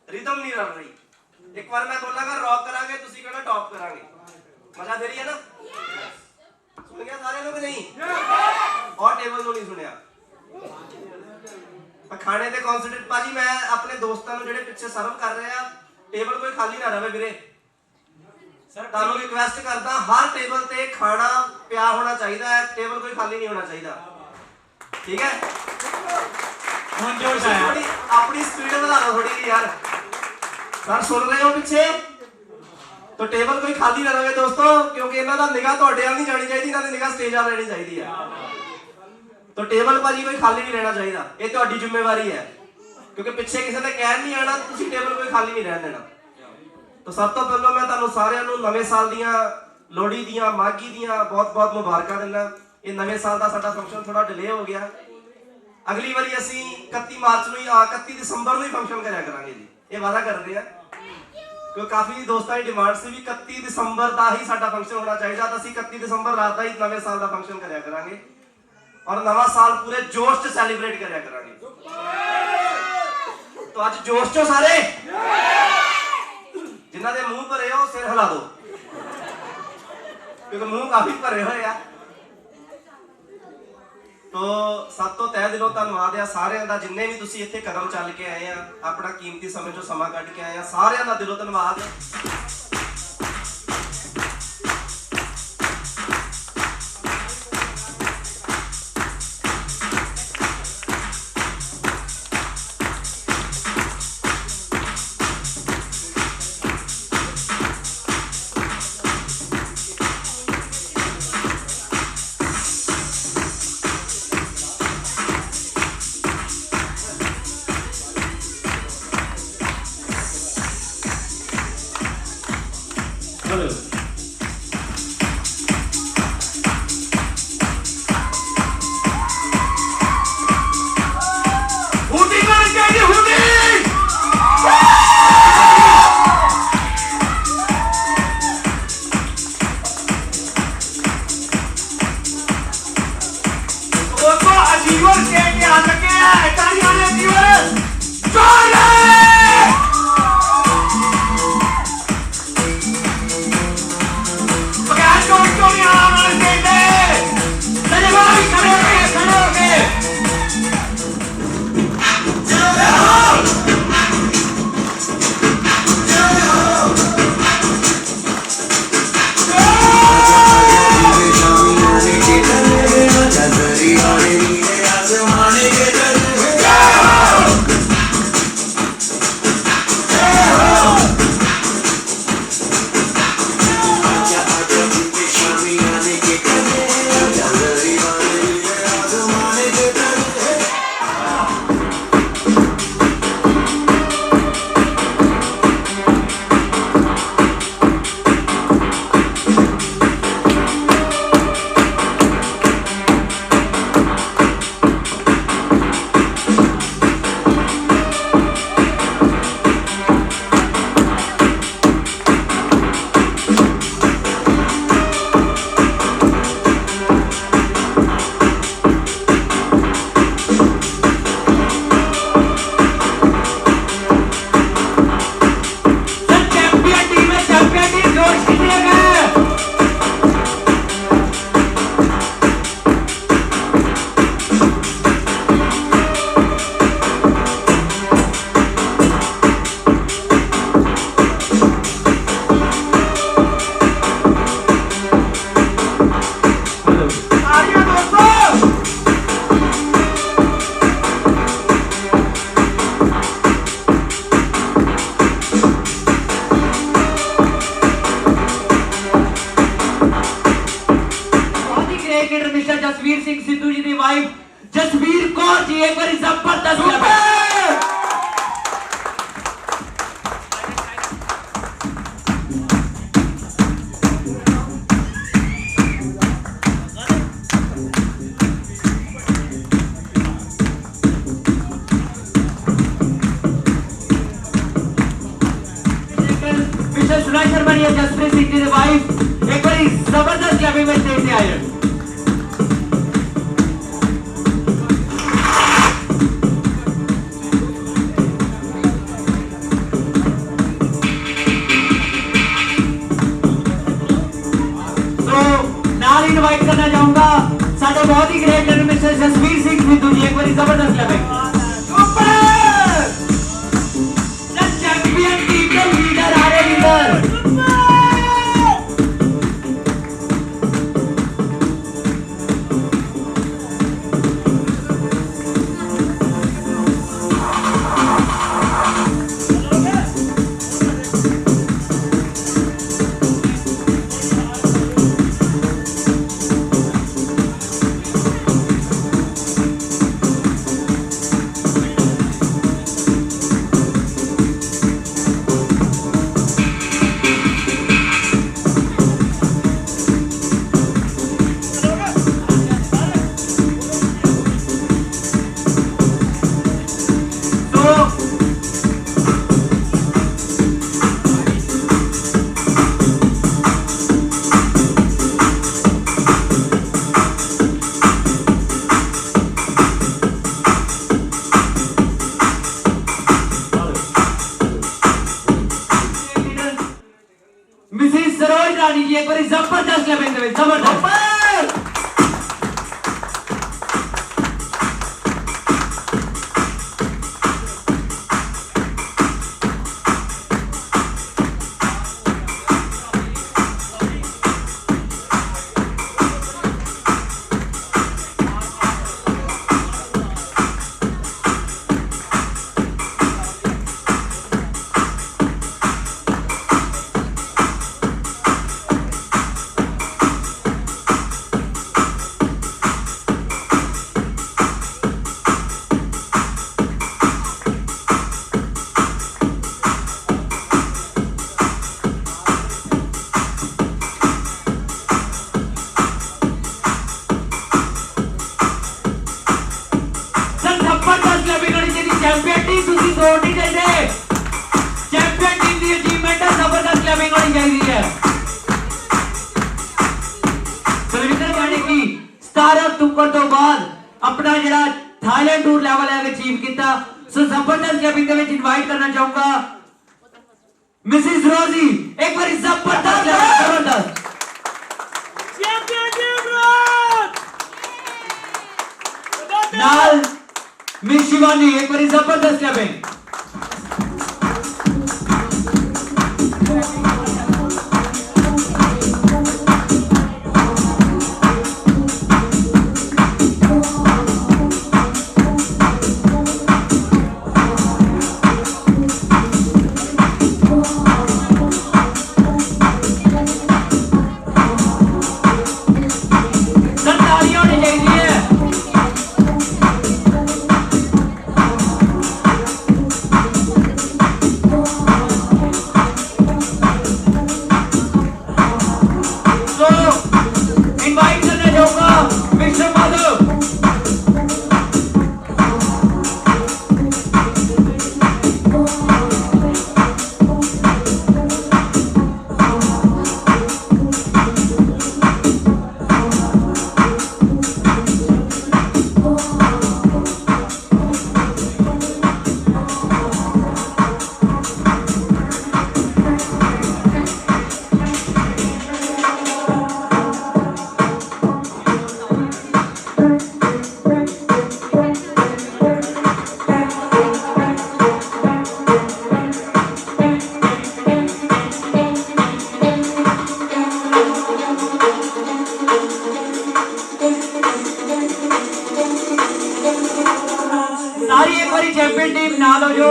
रिदम नहीं रल रही। एक बार मैं बोलांगा रॉक करांगे, तुसी कहना टॉप करांगे। मजा दे रही है ना? सुन गया सारे लोग? नहीं और टेबल तो नहीं सुनिया। ਤਾਂ ਖਾਣੇ ਤੇ ਕਨਸੈਂਟਰੇਟ ਭਾਜੀ। ਮੈਂ ਆਪਣੇ ਦੋਸਤਾਂ ਨੂੰ ਜਿਹੜੇ ਪਿੱਛੇ ਸਰਵ ਕਰ ਰਹੇ ਆ, ਟੇਬਲ ਕੋਈ ਖਾਲੀ ਨਾ ਰਵੇ ਵੀਰੇ। ਤੁਹਾਨੂੰ ਰਿਕਵੈਸਟ ਕਰਦਾ, ਹਰ ਟੇਬਲ ਤੇ ਖਾਣਾ ਪਿਆ ਹੋਣਾ ਚਾਹੀਦਾ ਹੈ, ਟੇਬਲ ਕੋਈ ਖਾਲੀ ਨਹੀਂ ਹੋਣਾ ਚਾਹੀਦਾ, ਠੀਕ ਹੈ? ਹੁਣ ਜੋਸ਼ ਤੁਸੀਂ ਆਇਆ। ਥੋੜੀ ਆਪਣੀ ਸਪੀਡ ਵਧਾ ਲਓ ਥੋੜੀ ਜਿਹੀ ਯਾਰ। ਸਰ ਸੁਣ ਰਹੇ ਹੋ ਪਿੱਛੇ? ਤਾਂ ਟੇਬਲ ਕੋਈ ਖਾਲੀ ਨਾ ਰਵੇ ਦੋਸਤੋ, ਕਿਉਂਕਿ ਇਹਨਾਂ ਦਾ ਨਿਗਾਹ ਤੁਹਾਡੇ ਵੱਲ ਨਹੀਂ ਜਾਣੀ ਚਾਹੀਦੀ, ਇਹਨਾਂ ਦੀ ਨਿਗਾਹ ਸਟੇਜ ਵੱਲ ਰਹਿਣੀ ਚਾਹੀਦੀ ਹੈ। ਤਾਂ ਟੇਬਲ ਭਾਜੀ ਕੋਈ ਖਾਲੀ ਨਹੀਂ ਰਹਿਣਾ ਚਾਹੀਦਾ, ਇਹ ਤੁਹਾਡੀ ਜ਼ਿੰਮੇਵਾਰੀ ਹੈ, ਕਿਉਂਕਿ ਪਿੱਛੇ ਕਿਸੇ ਨੇ ਕਹਿਣ ਨਹੀਂ ਆਣਾ, ਤੁਸੀਂ ਟੇਬਲ ਕੋਈ ਖਾਲੀ ਨਹੀਂ ਰਹਿਣ ਦੇਣਾ। ਤਾਂ ਸਭ ਤੋਂ ਪਹਿਲਾਂ ਮੈਂ ਤੁਹਾਨੂੰ ਸਾਰਿਆਂ ਨੂੰ ਨਵੇਂ ਸਾਲ ਦੀਆਂ, ਲੋਹੜੀ ਦੀਆਂ, ਮਾਘੀ ਦੀਆਂ ਬਹੁਤ-ਬਹੁਤ ਮੁਬਾਰਕਾਂ ਦਿੰਦਾ। ਇਹ ਨਵੇਂ ਸਾਲ ਦਾ ਸਾਡਾ ਫੰਕਸ਼ਨ ਥੋੜਾ ਡਿਲੇ ਹੋ ਗਿਆ। ਅਗਲੀ ਵਾਰੀ ਅਸੀਂ 31 ਮਾਰਚ ਨੂੰ 31 ਦਸੰਬਰ ਨੂੰ ਹੀ ਫੰਕਸ਼ਨ ਕਰਿਆ ਕਰਾਂਗੇ ਜੀ, ਇਹ ਵਾਅਦਾ ਕਰਦੇ ਆ, ਕਿਉਂਕਿ ਕਾਫੀ ਦੋਸਤਾਂ ਦੀ ਡਿਮਾਂਡ ਸੀ ਵੀ 31 ਦਸੰਬਰ ਦਾ ਹੀ ਸਾਡਾ ਫੰਕਸ਼ਨ ਹੋਣਾ ਚਾਹੀਦਾ। ਤਾਂ ਅਸੀਂ 31 ਦਸੰਬਰ ਰਾਤ ਦਾ ਹੀ ਨਵੇਂ ਸਾਲ ਦਾ ਫੰਕਸ਼ਨ ਕਰਿਆ ਕਰਾਂਗੇ ਔਰ ਨਵਾਂ ਸਾਲ ਪੂਰੇ ਜੋਸ਼ 'ਚ ਸੈਲੀਬ੍ਰੇਟ ਕਰਿਆ ਕਰਾਂਗੇ। ਤਾਂ ਅੱਜ ਜੋਸ਼ 'ਚੋਂ ਸਾਰੇ ਜਿਨ੍ਹਾਂ ਦੇ ਮੂੰਹ ਭਰੇ ਹੋ ਸਿਰ ਹਿਲਾ ਦਿਓ, ਕਿਉਂਕਿ ਮੂੰਹ ਕਾਫੀ ਭਰੇ ਹੋਏ ਆ। ਤੋ ਸਭ ਤੋਂ ਤਹਿ ਦਿਲੋਂ ਧੰਨਵਾਦ ਆ ਸਾਰਿਆਂ ਦਾ, ਜਿੰਨੇ ਵੀ ਤੁਸੀਂ ਇੱਥੇ ਕਦਮ ਚੱਲ ਕੇ ਆਏ ਆ, ਆਪਣਾ ਕੀਮਤੀ ਸਮੇਂ ਚੋਂ ਸਮਾਂ ਕੱਢ ਕੇ ਆਏ ਆ, ਸਾਰਿਆਂ ਦਾ ਦਿਲੋਂ ਧੰਨਵਾਦ। ਜਸਵੀਰ ਸਿੰਘ ਸਿੱਧੂ ਜੀ ਦੀ ਵਾਈਫ ਜਸਵੀਰ ਕੌਰ ਜੀ, ਇੱਕ ਵਾਰੀ ਜ਼ਬਰਦਸਤ मिस्टर सुनाई शर्मा जी, जसप्रीत सिंह जी की वाइफ, एक बारी जबरदस्त क्लबिंग में स्टेज से आए। इनवाइट करना चाहूंगा साडे बहुत ही ग्रेट मिस्टर जसवीर सिंह सिद्धू जी, एक बारी जबरदस्त क्लबिंग। शिवानी जी एक बार जबरदस्त क्लैपिंग दे जबरदस्त चैंपियन टीम ਤੁਸੀਂ ਤੋੜ ਨਹੀਂ ਦਿੰਦੇ ਚੈਂਪੀਅਨ ਟੀਮ ਦੀ ਅਚੀਵਮੈਂਟ ਹੈ ਜ਼ਬਰਦਸਤ ਕਲੈਪਿੰਗ ਹੋਣੀ ਚਾਹੀਦੀ ਹੈ ਸੁਰਿੰਦਰ ਜਾਨੀ ਕੀ 17 ਅਕਤੂਬਰ ਤੋਂ ਬਾਅਦ ਆਪਣਾ ਜਿਹੜਾ ਥਾਈਲੈਂਡ ਟੂਰ ਲੈਵਲ ਹੈ ਅਚੀਵ ਕੀਤਾ ਸੋ ਜ਼ਬਰਦਸਤ ਕਲੈਪਿੰਗ ਦੇ ਵਿੱਚ ਇਨਵਾਈਟ ਕਰਨਾ ਚਾਹੂੰਗਾ ਮਿਸਿਸ ਰੋਜ਼ੀ ਇੱਕ ਵਾਰੀ ਜ਼ਬਰਦਸਤ ਜ਼ਬਰਦਸਤ ਚੈਂਪੀਅਨ ਟੀਮ ਨਾਲ मिस शिवानी एक बार जबरदस्त क्लैपिंग सारी एक बारी चैंपियन टीम नाल हो जो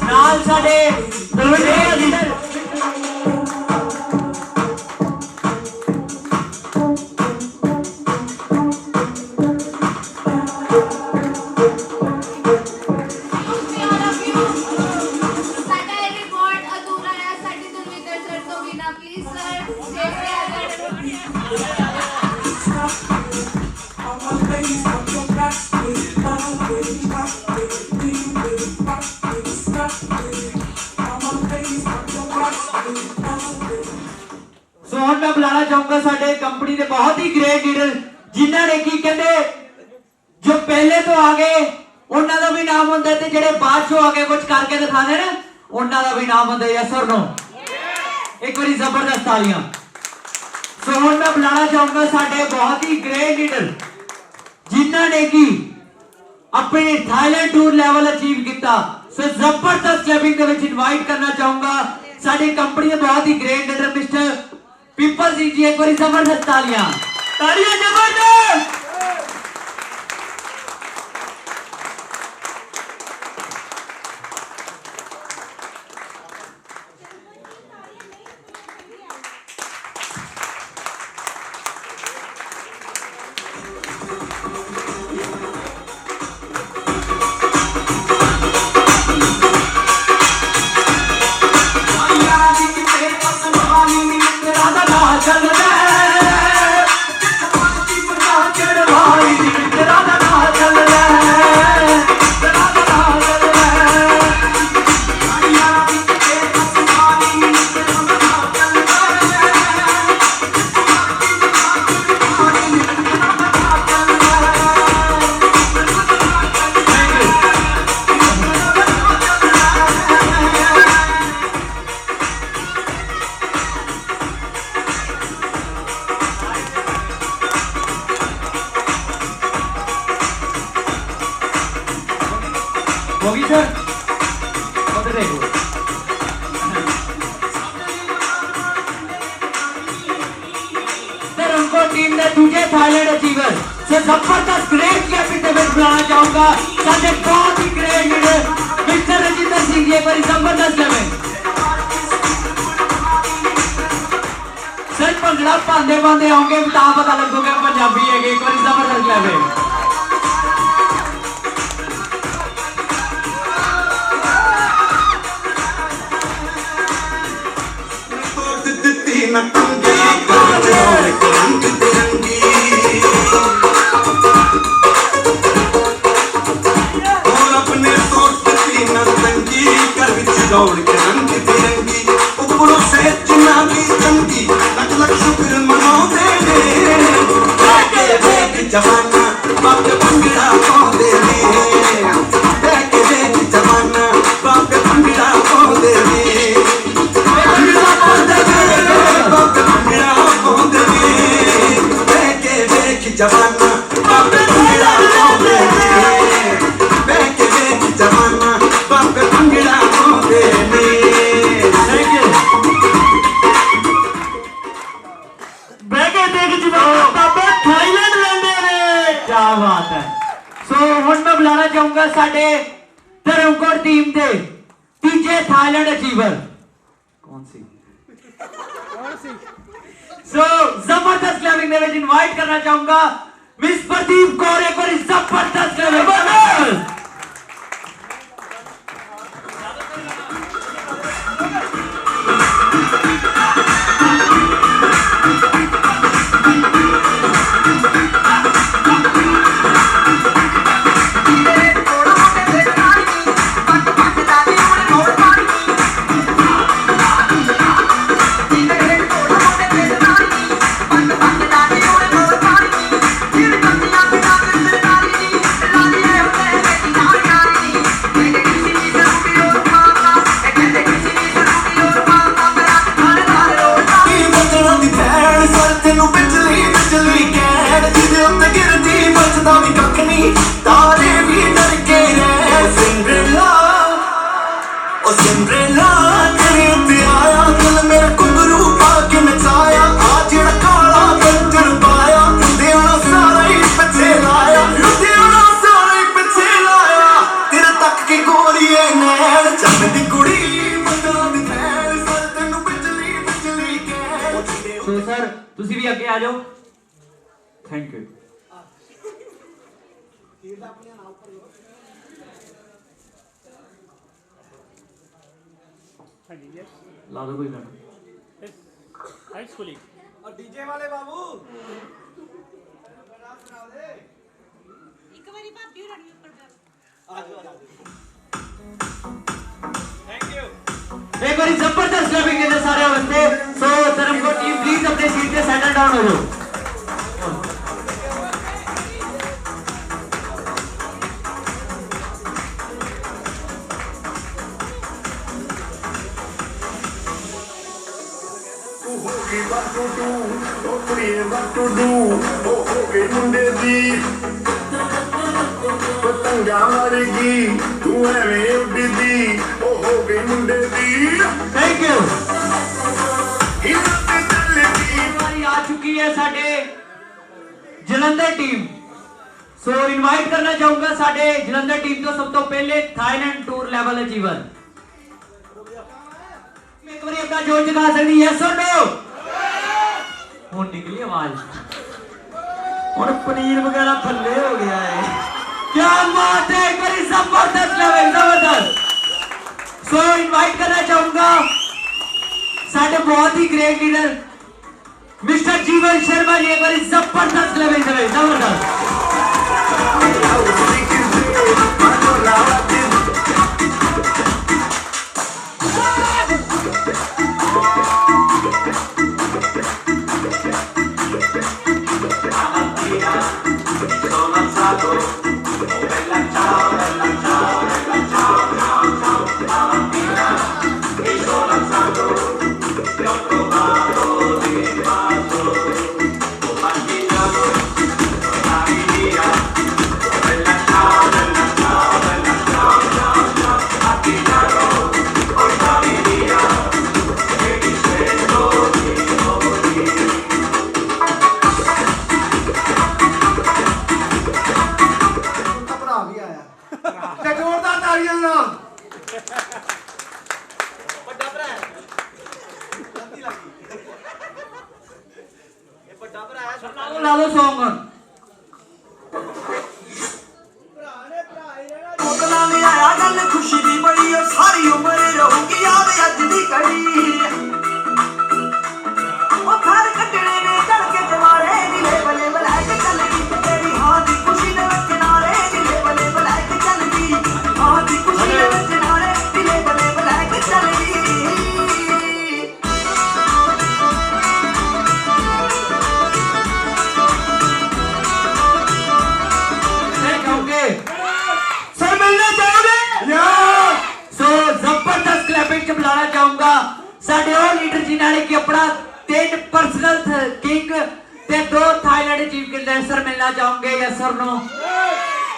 नाल साडे लीडर सोहन मैं बुलाना चाहूंगा साडे कंपनी के बहुत ही ग्रेट लीडर जिन्होंने की कहते जो पहले तो आ गए उन्होंने का भी नाम होता है जेडे बाद चो आके कुछ करके दिखाने ना उन्होंने का भी नाम होता है यस और नो एक बार जबरदस्त तालियां सोहन मैं बुलाना चाहूंगा साडे बहुत ही ग्रेट लीडर जिन्होंने की अपने थाईलैंड टूर लेवल अचीव किया सो जबरदस्त क्लैपिंग के विच इनवाइट करना चाहूंगा साडी कंपनी के बहुत ही great leader mister Peepal Singh ji एक बार जबरदस्त तालियां जबरदस्त चल दूजे थाईलैंड अचीवर से जबरदस्त ग्रेट कैप्टन में बुलाना चाहूंगा साडे बहुत ही great leader mister Rajinder Singh ji, एक बार जबरदस्त लेवल सर भंगड़ा पांदे पांदे आओगे तो पता लगोगे पंजाबी है, एक बार जबरदस्त लेवल दौड़ के रंग बिरंगी उपरों से चुना की चंगी लख लख शुक्र मनाते देख जमाना बाप भंगड़ा पाਉਂਦੇ ਨੇ देख जमाना बाप भंगड़ा पाਉਂਦੇ ਨੇ भंगड़ा पाਉਂਦੇ ਨੇ बाप भंगड़ा पाਉਂਦੇ ਨੇ देख जमाना बाप भंगड़ा पाਉਂਦੇ ने देख जमाना बाप भंगड़ा क्या बात है। सो हुण मैं बुलाना चाहूंगा साडे धर्मकोट टीम दे तीजे थाईलैंड अचीवर कौन सी सो जबरदस्त क्लैपिंग दे विच इनवाइट करना चाहूंगा मिस प्रदीप कौर, एक बार जबरदस्त क्लैपिंग थैंक यू। ला दो कोई गाना और डीजे वाले बाबू ਇੱਕ ਵਾਰੀ ਭਾਬੀ ਹੋਰਾਂ ਨੂੰ ਉੱਪਰ ਕਰ थैंक यू। एक बार जबरदस्त क्लैपिंग देते सारे बंदे। सो धर्मकोट टीम प्लीज अपने सीट पे सेटल डाउन हो जाओ। मुंडे दी पतंगा मारेगी तू एवें उड़दी ओ हो गई मुंडे दी। Thank you. हिला ते चलदी हमारी आ चुकी है साडे जलंधर टीम। सो इनवाइट करना चाहूंगा साडे जलंधर टीम तो सब तो पहले थाईलैंड टूर लेवल अचीवर एक बार अपना जोर जगा सकती है। सुनो हुण निकली आवाज, हुण पनीर वगैरह थल्ले हो गया है। क्या बात है, एक बार जबरदस्त लेवल जबरदस्त। सो इनवाइट करना चाहूंगा साडे बहुत ही ग्रेट लीडर मिस्टर जीवन शर्मा जी, एक बार जबरदस्त लेवल जबरदस्त। ਲਾ ਲਓ ਸੌਂਗ ਬੋਤਲਾਂ ਨੇ ਆਇਆ ਗੱਲ ਖੁਸ਼ੀ ਦੀ ਬੜੀ ਉਹ ਸਾਰੀ ਉਮਰ ਰਹੂਗੀ ਯਾਦ ਅੱਜ ਦੀ ਕੜੀ ਉਹ ਘਰ ਕੱਢਣੇ ਨੇ ਚੜ ਕੇ ਜਵਾਰੇ ਨੀਲੇ ਬਲੇ ਬਲਾ ਕੇ ਚੱਲ ਗਈ ਤੇਰੀ ਹਾਂ ਦੀ ਖੁਸ਼ੀ ਦੇ ਵਿੱਚ ਨਾਰੇ ਨੀਲੇ ਬਲੇ ਬਲਾ ਕੇ ਚੱਲ ਗਈ ਹਾਂ ਦੀ ਖੁਸ਼ੀ ਦੇ ਵਿੱਚ ਨਾਰੇ ਨੀਲੇ ਬਲੇ ਬਲਾ ਕੇ ਚੱਲ ਗਈ सर मिलना चाहोगे सो जबरदस्त क्लैपिंग च बुलाना चाहूंगा साडे और लीडर जिन्हां ने कि अपना 3 पर्सनल किंग ते 2 थाईलैंड चीफ किंग सर मिलना चाहोगे या सर नो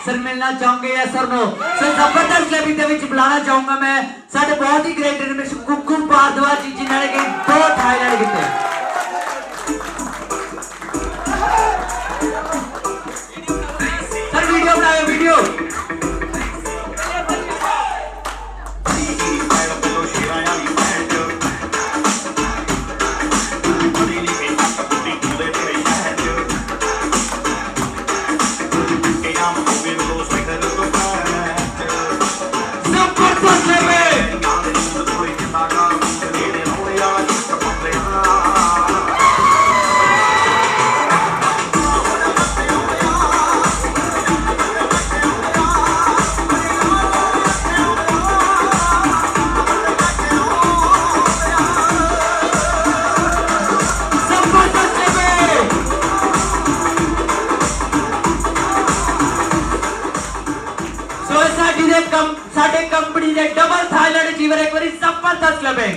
सर मिलना चाहोगे या सर नो सो जबरदस्त क्लैपिंग दे विच बुलाना चाहूंगा मैं साडे बहुत ही ग्रेट रमेश कुक्कू भारद्वाज जी जिन्हां ने कि 2 थाईलैंड कीते सर वीडियो बनाओ वीडियो साडे कंपनी दे डबल थाईलैंड अचीवर एक बारी जबरदस्त क्लबिंग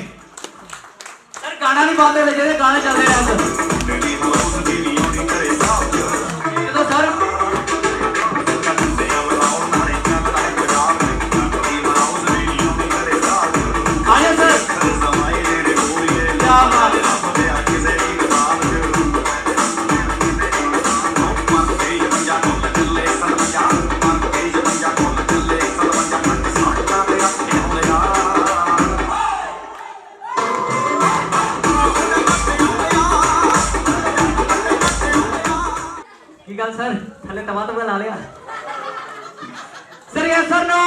सर गाना नहीं बंद होने चाहिए गाने चलते रहे तो सर आइए सर क्या बात है सर थले तवा तो ला लिया सर यस सर नो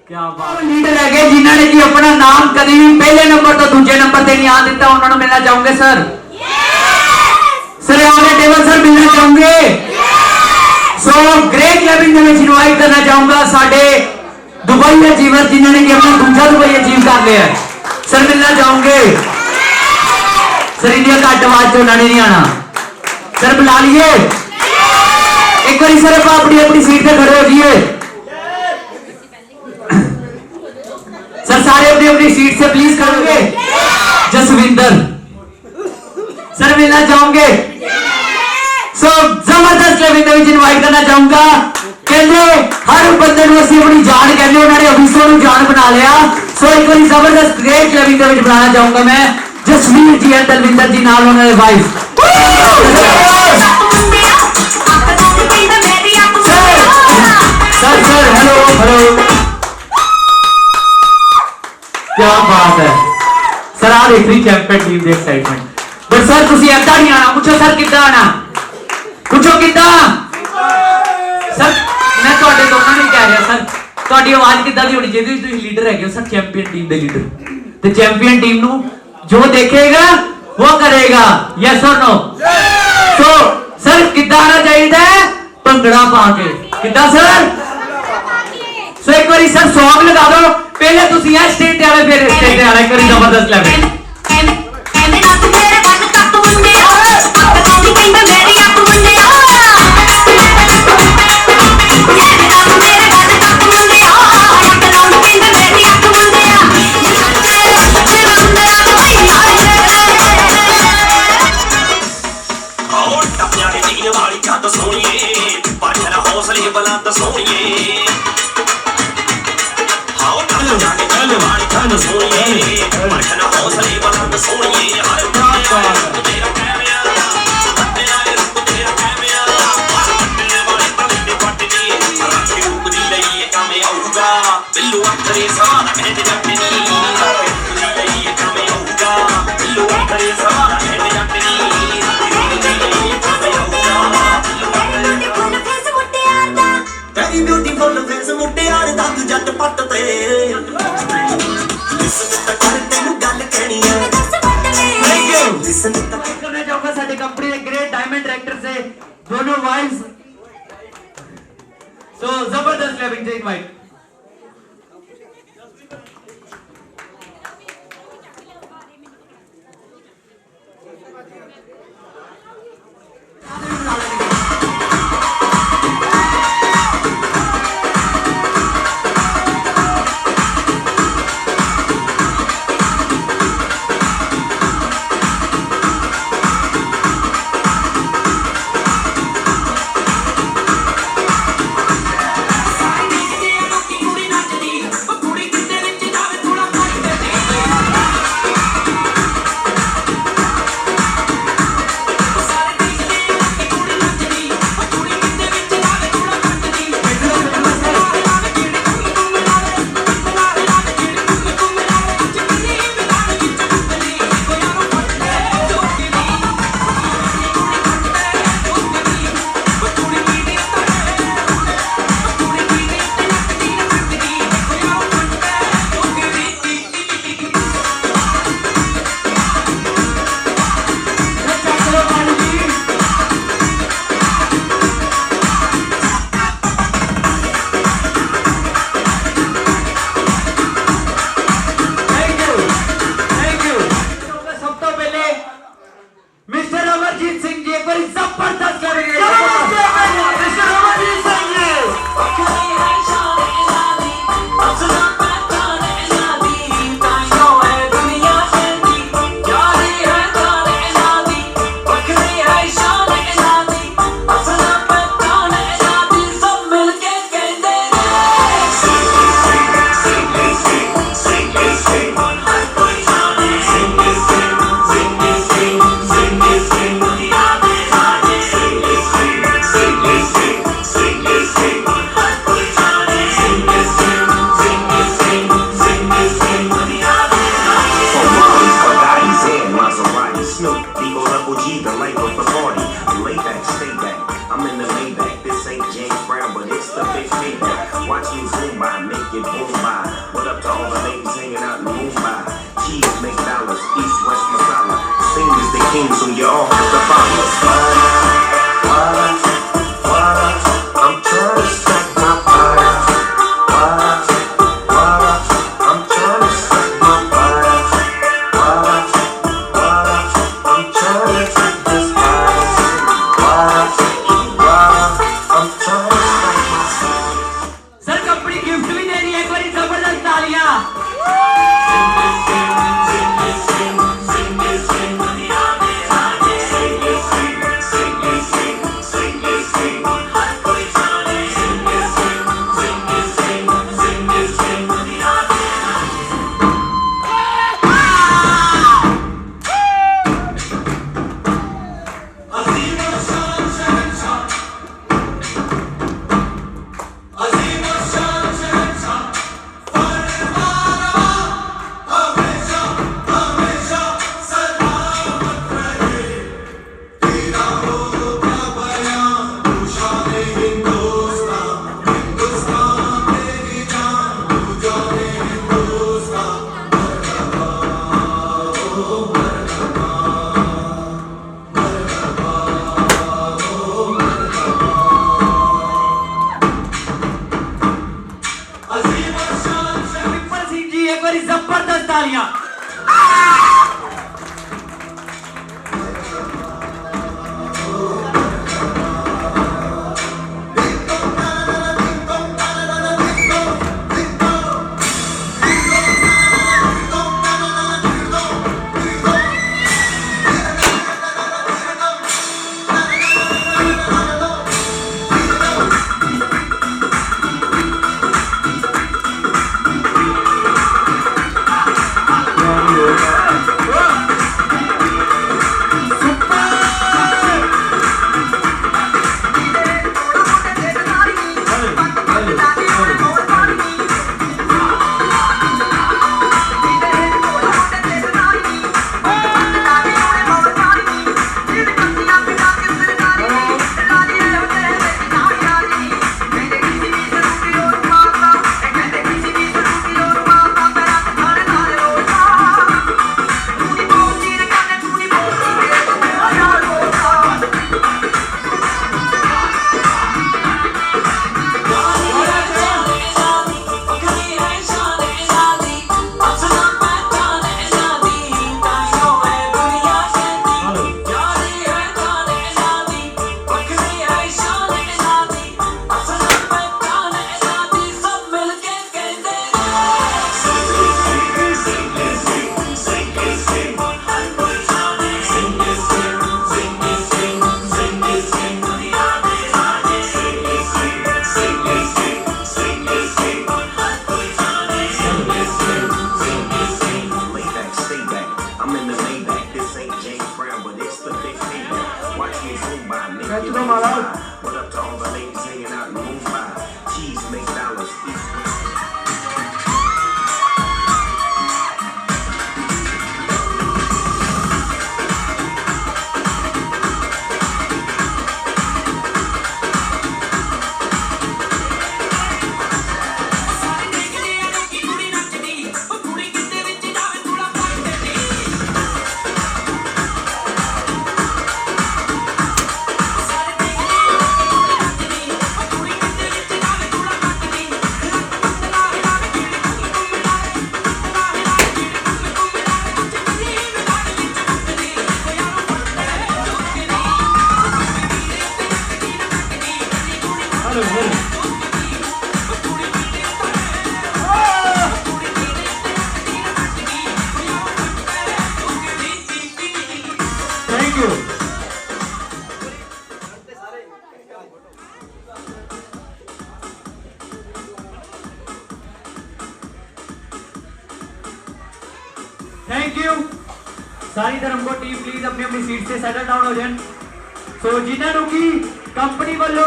क्या बात लीडर है जिन्होंने जी अपना नाम कभी भी पहले नंबर तो दूसरे नंबर पे नहीं आ देता उन्होंने मिलना चाहूंगे सर सर आगे टेबल सर मिलना चाहूंगे सो ग्रेट क्लबिंग में इनवाइट करना चाहूंगा साडे दुबई अचीवर जिन्होंने कि अपना दूसरा दुबई अचीव कर लिया सर मिलना चाहूंगे सर इंडिया का अड्डवाज तो उन्होंने नहीं आना सर बुला लिए एक बार सर आप अपनी अपनी सीट पे खड़े हो जाइए सर सारे अपनी अपनी सीट से प्लीज करोगे जसविंदर सर मिलना चाहूंगे सो जबरदस्त क्लबिंग में इनवाइट करना चाहूंगा कहते हर बंदे को असं अपनी जान कहते उन्होंने अभिसों को जान बना लिया सो एक बार जबरदस्त ग्रेट क्लबिंग में बुलाना चाहूंगा मैं जसवीर जी और दलविंदर जी नाल उन्होंने wife sir sir hello hello क्या बात है सर आ रही चैंपियन टीम की एक्साइटमेंट बट सर तुसी ऐसा नहीं आना पूछो सर कितना आना पूछो कितना सर मैं ਤੁਹਾਡੇ ਦੋਨਾਂ ਨੂੰ ਕਹਿ ਰਿਹਾ ਸਰ ਤੁਹਾਡੀ ਆਵਾਜ਼ ਕਿੱਦਾਂ ਦੀ ਹੋਣੀ ਚਾਹੀਦੀ ਤੁਸੀਂ ਲੀਡਰ ਹੈਗੇ ਹੋ ਸਰ ਚੈਂਪੀਅਨ ਟੀਮ ਦੇ ਲੀਡਰ ਤੇ ਚੈਂਪੀਅਨ ਟੀਮ ਨੂੰ जो देखेगा वो करेगा यस और नो सो सर कितना आना चाहिए भंगड़ा पा के कितना सर सो एक बार सर सॉन्ग लगा दो पहले तुसी है स्टेज ते आले फिर स्टेज ते आले करी जबरदस्त लेवल बुलंद सोनिए हाओ जाने वाली जान सोनिए परखना हौसले दोनों वाइफ्स सो जबरदस्त clapping take mic mister Amarjeet Singh ji एक बार जबरदस्त Watch me zoom by, make it boom by. What up to all the ladies hanging out in Mumbai? Cheese, McDonald's, East West Masala. Sing is the king, so you all have to follow. What? I'm trying to stack my fire. What? I'm trying to stack my fire. What? I'm trying to take this fire. What? I'm trying to stack my fire. Sir company gift भी दे रही है एक बार जबरदस्त तालियां सिंह जी एक बार जबरदस्त तालियां What up to all the ladies hanging out in Mumbai? Cheese make dollars. Thank you. Thank you सारी धर्मकोट टीम प्लीज अपनी अपनी सीट से सेटल डाउन हो जाए सो जिन्हों की कंपनी वालों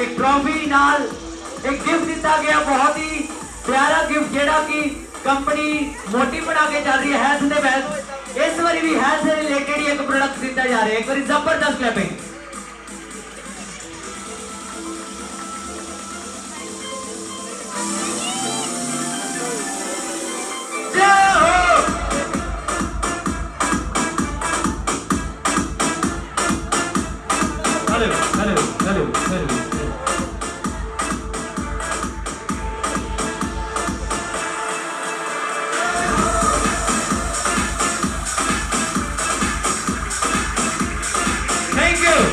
एक ट्रॉफी नाल एक गिफ्ट दिता गया बहुत ही प्यारा गिफ्ट जेड़ा कि कंपनी मोटी बना के चल रही है हेल्थ दे वेल्थ इस बारी भी हेल्थ से रिलेटेड ही एक प्रोडक्ट दिता जा रहा है एक बार जबरदस्त clapping hello Thank you.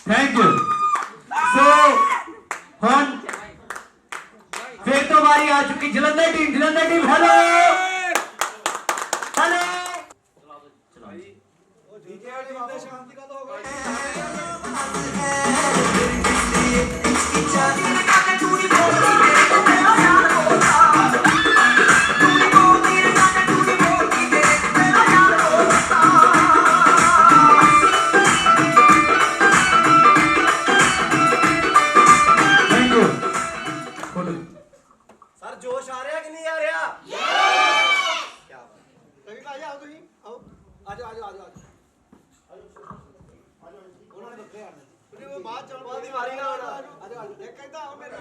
Thank you. So ਹੁਣ ਫਿਰ ਤੋਂ ਵਾਰੀ ਆ ਚੁੱਕੀ Jalandhar team hello hello. Sir ਜੋਸ਼ ਆ ਰਿਹਾ ਕਿ ਨਹੀਂ ਆ ਰਿਹਾ? ਕਵੀ ਭਾਈ ਆਓ ਤੁਸੀਂ ਆਓ ਆਜੋ ਆਜੋ ਆਜੋ ਆਜੋ ਉਹਨਾਂ ਨੇ ਬੱਕਰੇ ਆਣੇ ਉਹ ਬਾਅਦ ਚਲ ਬਾਅਦ ਦੀ ਵਾਰੀ ਨਾ ਆਉਣਾ ਆਜੋ ਆਜੋ ਇੱਕ ਕਹਿੰਦਾ ਆਓ ਮੇਰੇ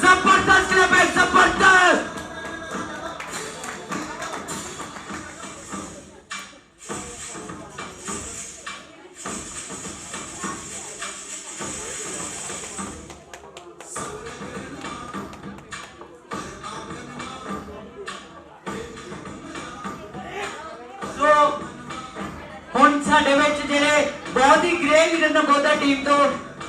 जबरदस्त है जबरदस्त। ਹੁਣ ਸਾਡੇ ਵਿੱਚ ਜਿਹੜੇ ਬਹੁਤ ਹੀ ਗ੍ਰੇਟ ਲੀਡਰ ਨਗੋਦਰ ਟੀਮ ਤੋਂ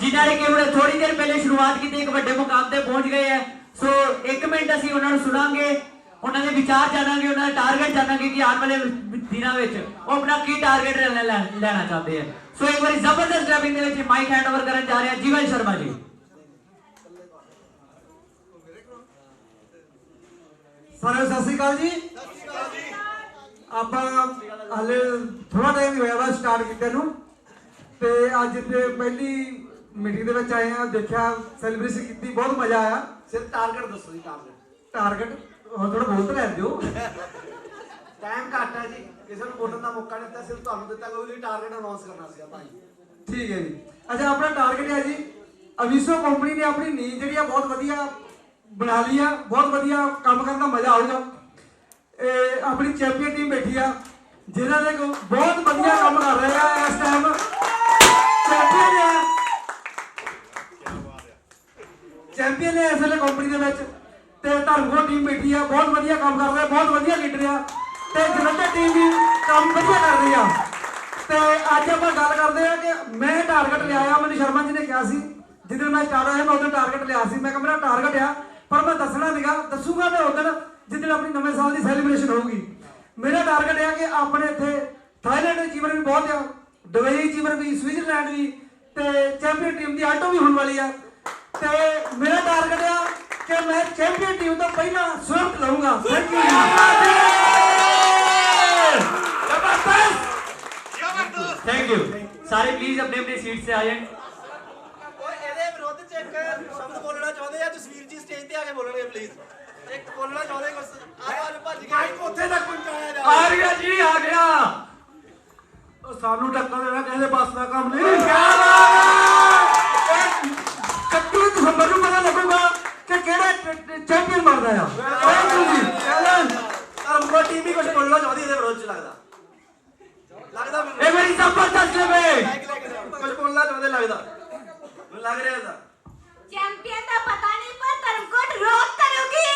ਜਿਨ੍ਹਾਂ ਨੇ ਕਿ ਥੋੜੀ ਦੇਰ ਪਹਿਲੇ ਸ਼ੁਰੂਆਤ ਕੀਤੀ ਇੱਕ ਵੱਡੇ ਮੁਕਾਮ ਤੇ ਪਹੁੰਚ ਗਏ ਹੈ। ਸੋ 1 ਮਿੰਟ ਅਸੀਂ ਉਹਨਾਂ ਨੂੰ ਸੁਣਾਂਗੇ, ਉਹਨਾਂ ਦੇ ਵਿਚਾਰ ਜਾਣਾਂਗੇ, ਉਹਨਾਂ ਦਾ ਟਾਰਗੇਟ ਜਾਣਾਂਗੇ ਕਿ ਆਉਣ ਵਾਲੇ ਦਿਨਾਂ ਵਿੱਚ ਉਹ ਆਪਣਾ ਕੀ ਟਾਰਗੇਟ ਲੈਣਾ ਚਾਹੁੰਦੇ ਹੈ। ਸੋ ਇੱਕ ਵਾਰੀ ਜ਼ਬਰਦਸਤ ਡਰਾਈਵਿੰਗ ਦੇ ਵਿੱਚ ਮਾਈਕ ਹੈਂਡਓਵਰ ਕਰਨ ਜਾ ਰਿਹਾ ਜੀਵਨ ਸ਼ਰਮਾ ਜੀ। ਸਾਰਿਆਂ ਨੂੰ ਸਤਿ ਸ਼੍ਰੀ ਅਕਾਲ ਜੀ। ਆਪਾਂ ਹਾਲੇ ਥੋੜਾ ਟਾਈਮ ਹੀ ਹੋਇਆ ਵਾ ਸਟਾਰਟ ਕੀਤੇ ਨੂੰ, ਤੇ ਅੱਜ ਤੇ ਪਹਿਲੀ ਮੀਟਿੰਗ ਦੇ ਵਿੱਚ ਆਏ ਆ, ਦੇਖਿਆ ਸੈਲੀਬ੍ਰੇਸ਼ਨ ਕੀਤੀ, ਬਹੁਤ ਮਜ਼ਾ ਆਇਆ। ਸਿਰ ਟਾਰਗੇਟ ਦੱਸੋ ਜੀ ਟਾਰਗੇਟ ਹੁਣ ਥੋੜਾ ਬੋਲ ਤਾਂ ਲੈ ਦਿਓ, ਟਾਈਮ ਘੱਟ ਹੈ ਜੀ, ਕਿਸੇ ਨੂੰ ਬੋਲਣ ਦਾ ਮੌਕਾ ਨਹੀਂ ਦਿੱਤਾ, ਸਿਰਫ ਤੁਹਾਨੂੰ ਦਿੱਤਾ ਕੋਈ ਟਾਰਗੇਟ ਅਨਾਉਂਸ ਕਰਨਾ ਸੀਗਾ ਭਾਈ। ਠੀਕ ਹੈ ਜੀ। ਅੱਛਾ, ਆਪਣਾ ਟਾਰਗੇਟ ਹੈ ਜੀ, ਅਵੀਸੋ ਕੰਪਨੀ ਨੇ ਆਪਣੀ ਨੀਂਦ ਜਿਹੜੀ ਆ ਬਹੁਤ ਵਧੀਆ ਬਣਾ ਲਈ ਆ, ਬਹੁਤ ਵਧੀਆ ਕੰਮ ਕਰਨ ਦਾ ਮਜ਼ਾ ਆਊਗਾ। ਇਹ ਆਪਣੀ ਚੈਂਪੀਅਨ ਟੀਮ ਬੈਠੀ ਆ, ਜਿਨ੍ਹਾਂ ਦੇ ਬਹੁਤ ਵਧੀਆ ਕੰਮ ਕਰ ਰਹੇ ਆ ਇਸ ਟਾਈਮ ਚੈਂਪੀਅਨ ਹੈ ਚੈਂਪੀਅਨ ਹੈ ਇਸ ਵੇਲੇ ਕੰਪਨੀ ਦੇ ਵਿੱਚ ਤੇ ਧਰਮਕੋਟ ਟੀਮ ਬੈਠੀ ਆ ਬਹੁਤ ਵਧੀਆ ਕੰਮ ਕਰ ਰਿਹਾ ਬਹੁਤ ਵਧੀਆ ਲੀਡਰ ਆ ਤੇ ਜਲੰਧਰ ਟੀਮ ਵੀ ਕੰਮ ਵਧੀਆ ਕਰ ਰਹੀ ਆ ਤੇ ਅੱਜ ਆਪਾਂ ਗੱਲ ਕਰਦੇ ਆ ਕਿ ਮੈਂ ਟਾਰਗੇਟ ਲਿਆ ਆ ਮੈਨੂੰ ਸ਼ਰਮਾ ਜੀ ਨੇ ਕਿਹਾ ਸੀ ਜਿੱਦਣ ਮੈਂ ਸਟਾਰਟ ਹੋਇਆ ਮੈਂ ਉਦੋਂ ਟਾਰਗੇਟ ਲਿਆ ਸੀ ਮੈਂ ਕਿਹਾ ਮੇਰਾ ਟਾਰਗੇਟ ਆ ਪਰ ਮੈਂ ਦੱਸਣਾ ਸੀਗਾ ਦੱਸੂਗਾ ਮੈਂ ਉਦੋਂ ਜਿੱਦਣ ਆਪਣੀ ਨਵੇਂ ਸਾਲ ਦੀ ਸੈਲੀਬ੍ਰੇਸ਼ਨ ਹੋਊਗੀ ਮੇਰਾ ਟਾਰਗੇਟ ਆ ਕਿ ਆਪਣੇ ਇੱਥੇ ਥਾਈਲੈਂਡ ਅਚੀਵਰ ਵੀ ਬਹੁਤ ਆ ਦੁਬਈ ਅਚੀਵਰ ਵੀ ਸਵਿਟਜ਼ਰਲੈਂਡ ਵੀ ਤੇ ਚੈਂਪੀਅਨ ਟੀਮ ਦੀ ਆਲਟੋ ਵੀ ਹੋਣ ਵਾਲੀ ਆ ਤੇ ਮੇਰਾ ਟਾਰਗੇਟ ਆ ਕਿ ਮੈਂ ਚੈਂਪੀਅਨ ਟੀਮ ਤੋਂ ਪਹਿਲਾਂ ਸਵਿਫਟ ਲਵਾਂਗਾ ਥੈਂਕ ਯੂ थैंक यू सारे प्लीज अपने अपने सीट से आ जाएं ਓਏ ਇਹਦੇ ਵਿਰੁੱਧ ਚ ਇੱਕ ਸ਼ਬਦ ਬੋਲਣਾ ਚਾਹੁੰਦੇ ਆ ਜਸਵੀਰ ਜੀ ਸਟੇਜ ਤੇ ਆ ਕੇ ਬੋਲਣਗੇ ਪਲੀਜ਼ ਇੱਕ ਬੋਲਣਾ ਚਾਹੁੰਦੇ ਕੁਝ ਆਹ ਭੱਜ ਕੇ ਮਾਈਕ ਉੱਥੇ ਤੱਕ ਪਹੁੰਚਾਇਆ ਜਾ आ गया जी आ गया ਉਹ ਸਾਨੂੰ ਟੱਕਰ ਦੇਣਾ ਕਿਸੇ ਬੱਸ ਦਾ ਕੰਮ ਨਹੀਂ 31 ਦਸੰਬਰ ਨੂੰ ਪਤਾ ਲੱਗੂਗਾ ਕਿ ਕਿਹੜਾ ਚੈਂਪੀਅਨ ਬਣਦਾ ਆ ਥੈਂਕ ਯੂ ਜੀ ਚੈਲੰਜ ਧਰਮਕੋਟ ਟੀਮ ਵੀ ਕੁਝ ਬੋਲਣਾ ਚਾਹੁੰਦੀ ਇਹਦੇ ਵਿਰੁੱਧ ਚ ਲੱਗਦਾ ਮੈਨੂੰ ए मेरी जबरदस्त में ਕੁਝ ਬੋਲਣਾ ਚਾਹੁੰਦੇ ਲੱਗਦਾ ਮੈਨੂੰ ਲੱਗ ਰਿਹਾ ਇਹਦਾ ਚੈਂਪੀਅਨ ਦਾ ਪਤਾ ਨਹੀਂ ਪਰ ਧਰਮਕੋਟ ਰੋਕ ਕਰੂਗੀ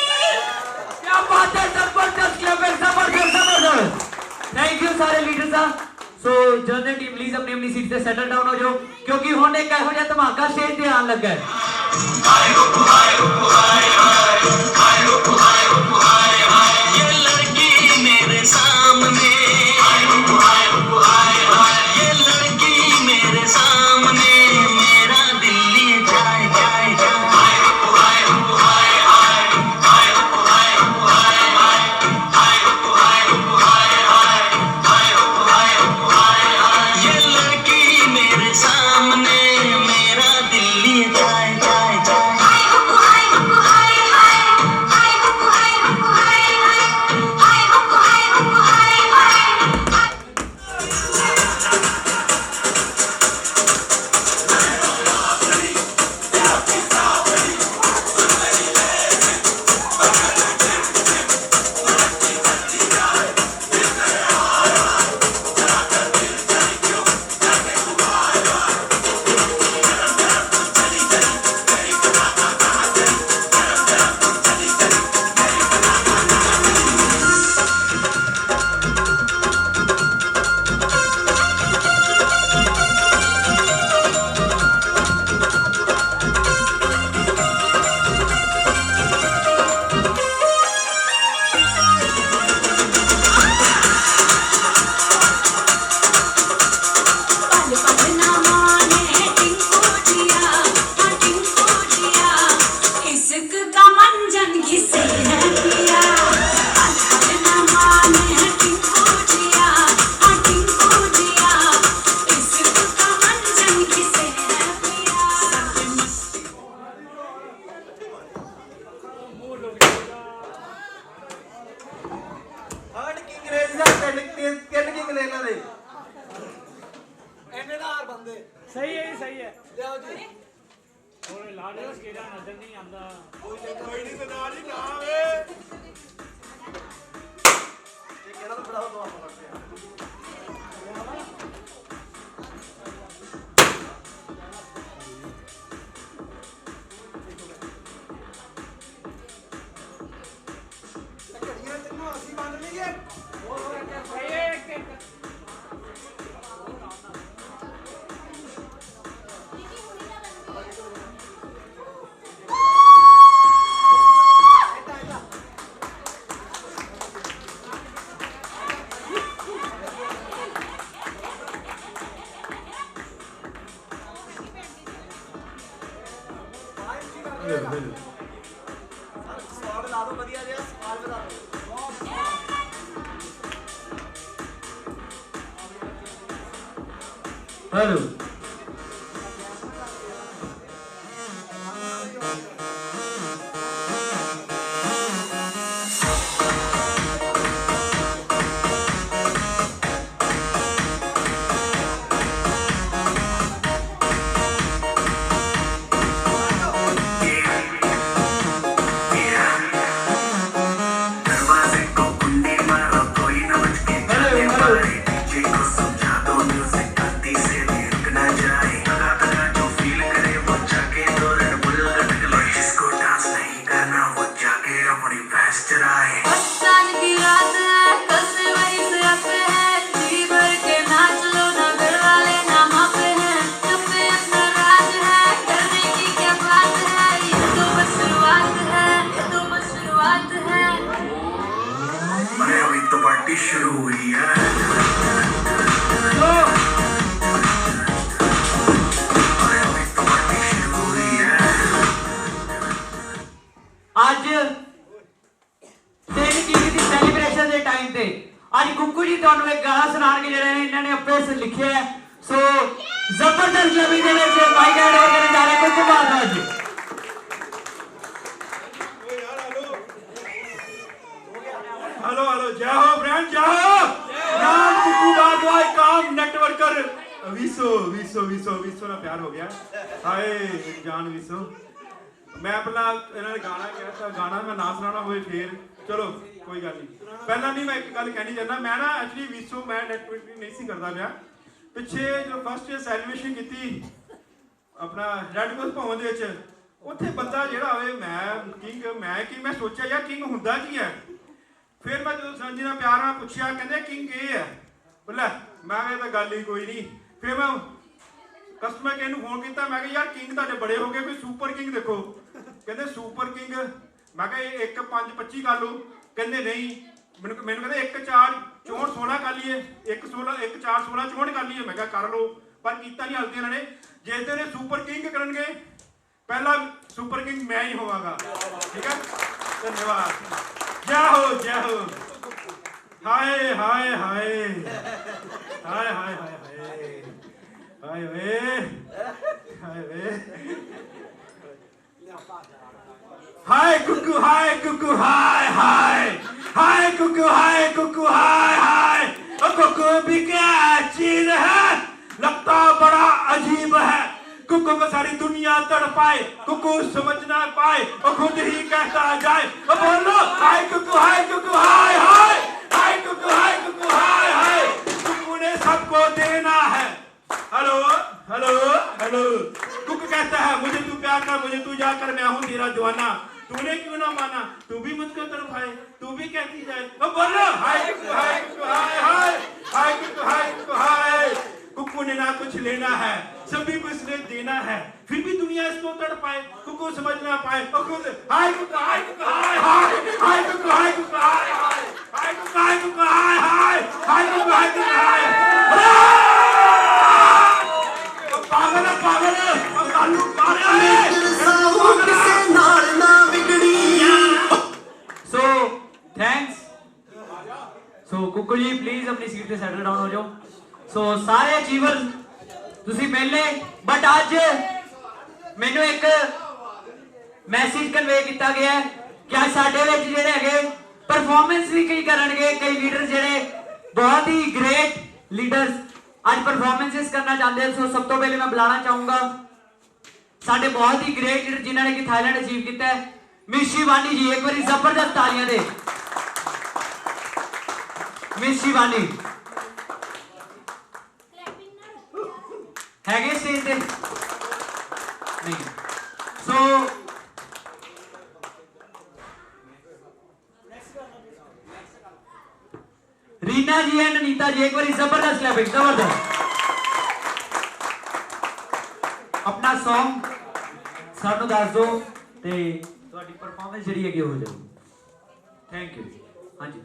क्या बात है जबरदस्त क्लब है जबरदस्त थैंक यू सारे लीडर साहब सो जनरल टीम प्लीज अपनी अपनी सीट से सेटल डाउन हो जाओ क्योंकि हुण एक इहो जिहा धमाका स्टेज ते आन लगा है ये लड़की मेरे सामने ये लड़की मेरे सामने मेरा दिल लिए जाए जाए ये लड़की मेरे सामने मेरा दिल लिए जाए जाए जाए ਥਰਡ ਕਿੰਗ ਰੇਜ ਦਾ ਤਿੰਨ ਕਿੰਗ ਨੇ ਇਹਨਾਂ ਦੇ ਇਹਨੇ ਦਾ ਹਾਰ ਬੰਦੇ ਸਹੀ ਹੈ ਜੀ, ਸਹੀ ਹੈ ਲਿਆਓ ਜੀ ਹੋਰ ਲਾੜੇ ਦਾ ਸਕੇਰਾ ਨਜ਼ਰ ਨਹੀਂ ਆਉਂਦਾ ਕੋਈ ਨਹੀਂ ਤੇ ਨਾਲ ਹੀ ਨਾ ਆਵੇ ਇਹ ਕਿਹੜਾ ਤਾਂ ਬੜਾ ਦੋ ਆਪਾਂ ਕਰਦੇ ਆ ਘੜੀਆਂ ਤੈਨੂੰ ਅਸੀਂ ਵੰਡ ਲਈਏ ਸਵਾਲ ਲਾ ਦੋ ਵਧੀਆ ਜਿਹਾ ਸਵਾਲ ਬਤਾ ਦਿਓ हेलो दरवाजे को कुंडी मारो कोई न बच के जाने वाला ਅੱਜ 3 ਕਿੰਗ ਦੀ ਸੈਲੀਬ੍ਰੇਸ਼ਨ ਦੇ ਟਾਈਮ ਤੇ ਅੱਜ ਕੁੱਕੂ ਜੀ ਤੁਹਾਨੂੰ ਇੱਕ ਗਾਣਾ ਸੁਣਾਉਣਗੇ ਜਿਹੜਾ ਇਹਨਾਂ ਨੇ ਆਪਣੇ ਲਿਖਿਆ ਹੈ। ਸੋ ਜ਼ਬਰਦਸਤ ਲਵੀ ਦੇ ਵਿੱਚ ਮਾਈਕ ਐਡ ਹੋ ਕੇ ਜਾ ਰਿਹਾ ਕੁੱਕੂ ਬਾਦਲ ਜੀ। हेलो हेलो जय हो फ्रेंड जय हो नाम कुकू बादवाई काम networker Wiseau Wiseau Wiseau Wiseau ना प्यार हो गया हाय जान विसो मैं अपना इन्होंने गाना कहता गाना मैं ना सुनाना होए फिर चलो कोई गल नहीं पहला नहीं मैं एक गल कहनी चाहना मैं ना एक्चुअली विसो मैं नेटवर्किंग नहीं सी करता पाया पिछे जो फर्स्ट सेलिब्रेशन की अपना रेड क्रॉस भवन दे विच उत्थे बंदा जिहड़ा होवे मैं कि मैं सोचा यार किंग हुंदा की है फिर मैं जो संजी ने प्यार ਨਾਲ ਪੁੱਛਿਆ ਕਹਿੰਦੇ ਕਿੰਗ ਇਹ ਹੈ ਬੋਲੇ ਮੈਂ ਕਿਹਾ ਤਾਂ ਗੱਲ ਹੀ ਕੋਈ ਨਹੀਂ ਫਿਰ ਮੈਂ ਕਸਟਮਰ ਕੇਅਰ ਨੂੰ ਫੋਨ ਕੀਤਾ ਮੈਂ ਕਿਹਾ ਯਾਰ ਕਿੰਗ ਤੁਹਾਡੇ ਬੜੇ ਹੋ ਗਏ ਕੋਈ ਸੁਪਰ ਕਿੰਗ ਦੇਖੋ ਕਹਿੰਦੇ ਸੁਪਰ ਕਿੰਗ ਮੈਂ ਕਿਹਾ ਇਹ 1 5 25 ਕਰ ਲਓ ਕਹਿੰਦੇ ਨਹੀਂ ਮੈਨੂੰ ਕਹਿੰਦੇ 1 4 64 16 ਕਰ ਲਈਏ 1 4 16 64 ਕਰ ਲਈਏ ਮੈਂ ਕਿਹਾ ਕਰ ਲਓ ਪਰ ਕੀਤਾ ਨਹੀਂ ਹਲਕੇ ਇਹਨਾਂ ਨੇ ਜਿਸ ਦਿਨ ਸੁਪਰ ਕਿੰਗ ਕਰਨਗੇ ਪਹਿਲਾ ਸੁਪਰ ਕਿੰਗ ਮੈਂ ਹੀ ਹੋਵਾਂਗਾ ਠੀਕ ਹੈ ਧੰਨਵਾਦ जय हो हाय हाय हाय हाय हाय हाय हाय वे हाय वे हाय कुकू हाय हाय कुकू हाय हाय कुकू भी क्या चीज है लगता बड़ा अजीब है कुकू को सारी दुनिया तड़पाए कुकू समझ ना पाए वो खुद ही कहता जाए वो बोलो हाय कुकू हाय हाय हाय कुकू हाय हाय कुकू ने सबको देना है हेलो हेलो हेलो कुकू कहता है मुझे तू प्यार कर मुझे तू जाकर मैं हूँ तेरा दीवाना तूने क्यों ना माना तू भी मुझको तड़पाए तू भी कहती जाए वो बोलो हाय कुकू हाय हाय हाय कुकू हाय कुकू ने ना कुछ लेना है सभी को इसने देना है फिर भी दुनिया इसको तड़पाए कुकू समझ ना पाए और खुद हाय कुकू हाय हाय हाय कुकू हाय हाय हाय कुकू हाय हाय कुकू हाय पागल कालू किसे नाल ना बिगड़ी so thanks so Kuku ji please अपनी सीट पे सेटल डाउन हो जाओ सो सारे अचीवर ਤੁਸੀਂ ਮਿਲੇ ਬਟ ਅੱਜ ਮੈਨੂੰ ਇੱਕ ਮੈਸੇਜ ਕਨਵੇ ਕੀਤਾ ਗਿਆ ਕਿ ਅੱਜ ਸਾਡੇ ਵਿੱਚ ਜਿਹੜੇ ਹੈਗੇ ਪਰਫਾਰਮੈਂਸ ਵੀ ਕਈ ਕਰਨਗੇ ਕਈ ਲੀਡਰ ਜਿਹੜੇ ਬਹੁਤ ਹੀ ਗ੍ਰੇਟ ਲੀਡਰਸ ਅੱਜ ਪਰਫਾਰਮੈਂਸਸ ਕਰਨਾ ਚਾਹੁੰਦੇ ਹਨ ਸੋ ਸਭ ਤੋਂ ਪਹਿਲੇ ਮੈਂ ਬੁਲਾਉਣਾ ਚਾਹੂੰਗਾ ਸਾਡੇ ਬਹੁਤ ਹੀ ਗ੍ਰੇਟ ਲੀਡਰ ਜਿਨ੍ਹਾਂ ਨੇ ਕਿ ਥਾਈਲੈਂਡ ਅਚੀਵ ਕੀਤਾ ਹੈ ਮਿਸ ਸ਼ਿਵਾਨੀ ਜੀ ਇੱਕ ਵਾਰੀ ਜ਼ਬਰਦਸਤ ਤਾਲੀਆਂ ਦੇ ਮਿਸ ਸ਼ਿਵਾਨੀ ਹੈਗੇ ਸਟੇਜ ਤੇ ਨਹੀਂ ਸੋ रीना जी एंड नीता जी एक बार जबरदस्त क्लैपिंग जबरदस्त अपना सॉन्ग सानू दस दो ते ਤੁਹਾਡੀ परफॉर्मेंस ਜਿਹੜੀ ਹੈਗੀ ਹੋ ਜਾਊ थैंक यू हाँ जी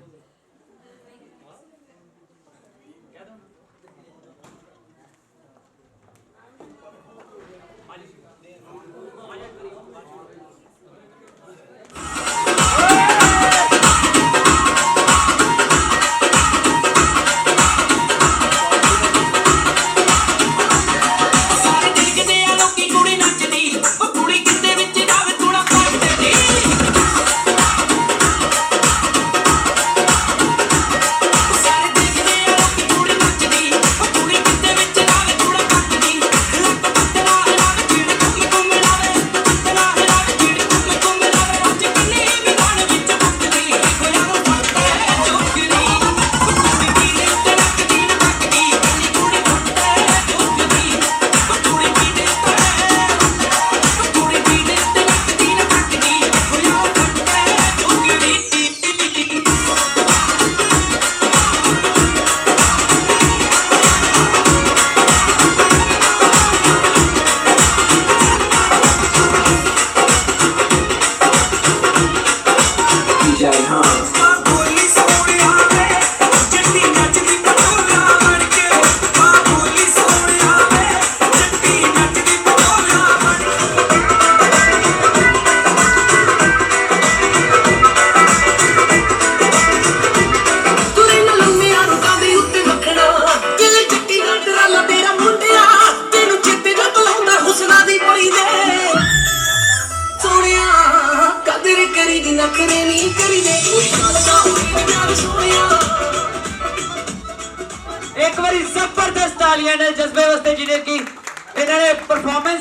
ਇੱਕ ਵਾਰੀ ਜ਼ਬਰਦਸਤ ਤਾਲੀਆਂ ਨੇ ਜਜ਼ਬੇ ਵਾਸਤੇ ਜਿਹਨੇ ਕਿ ਇਹਨਾਂ ਨੇ ਪਰਫਾਰਮੈਂਸ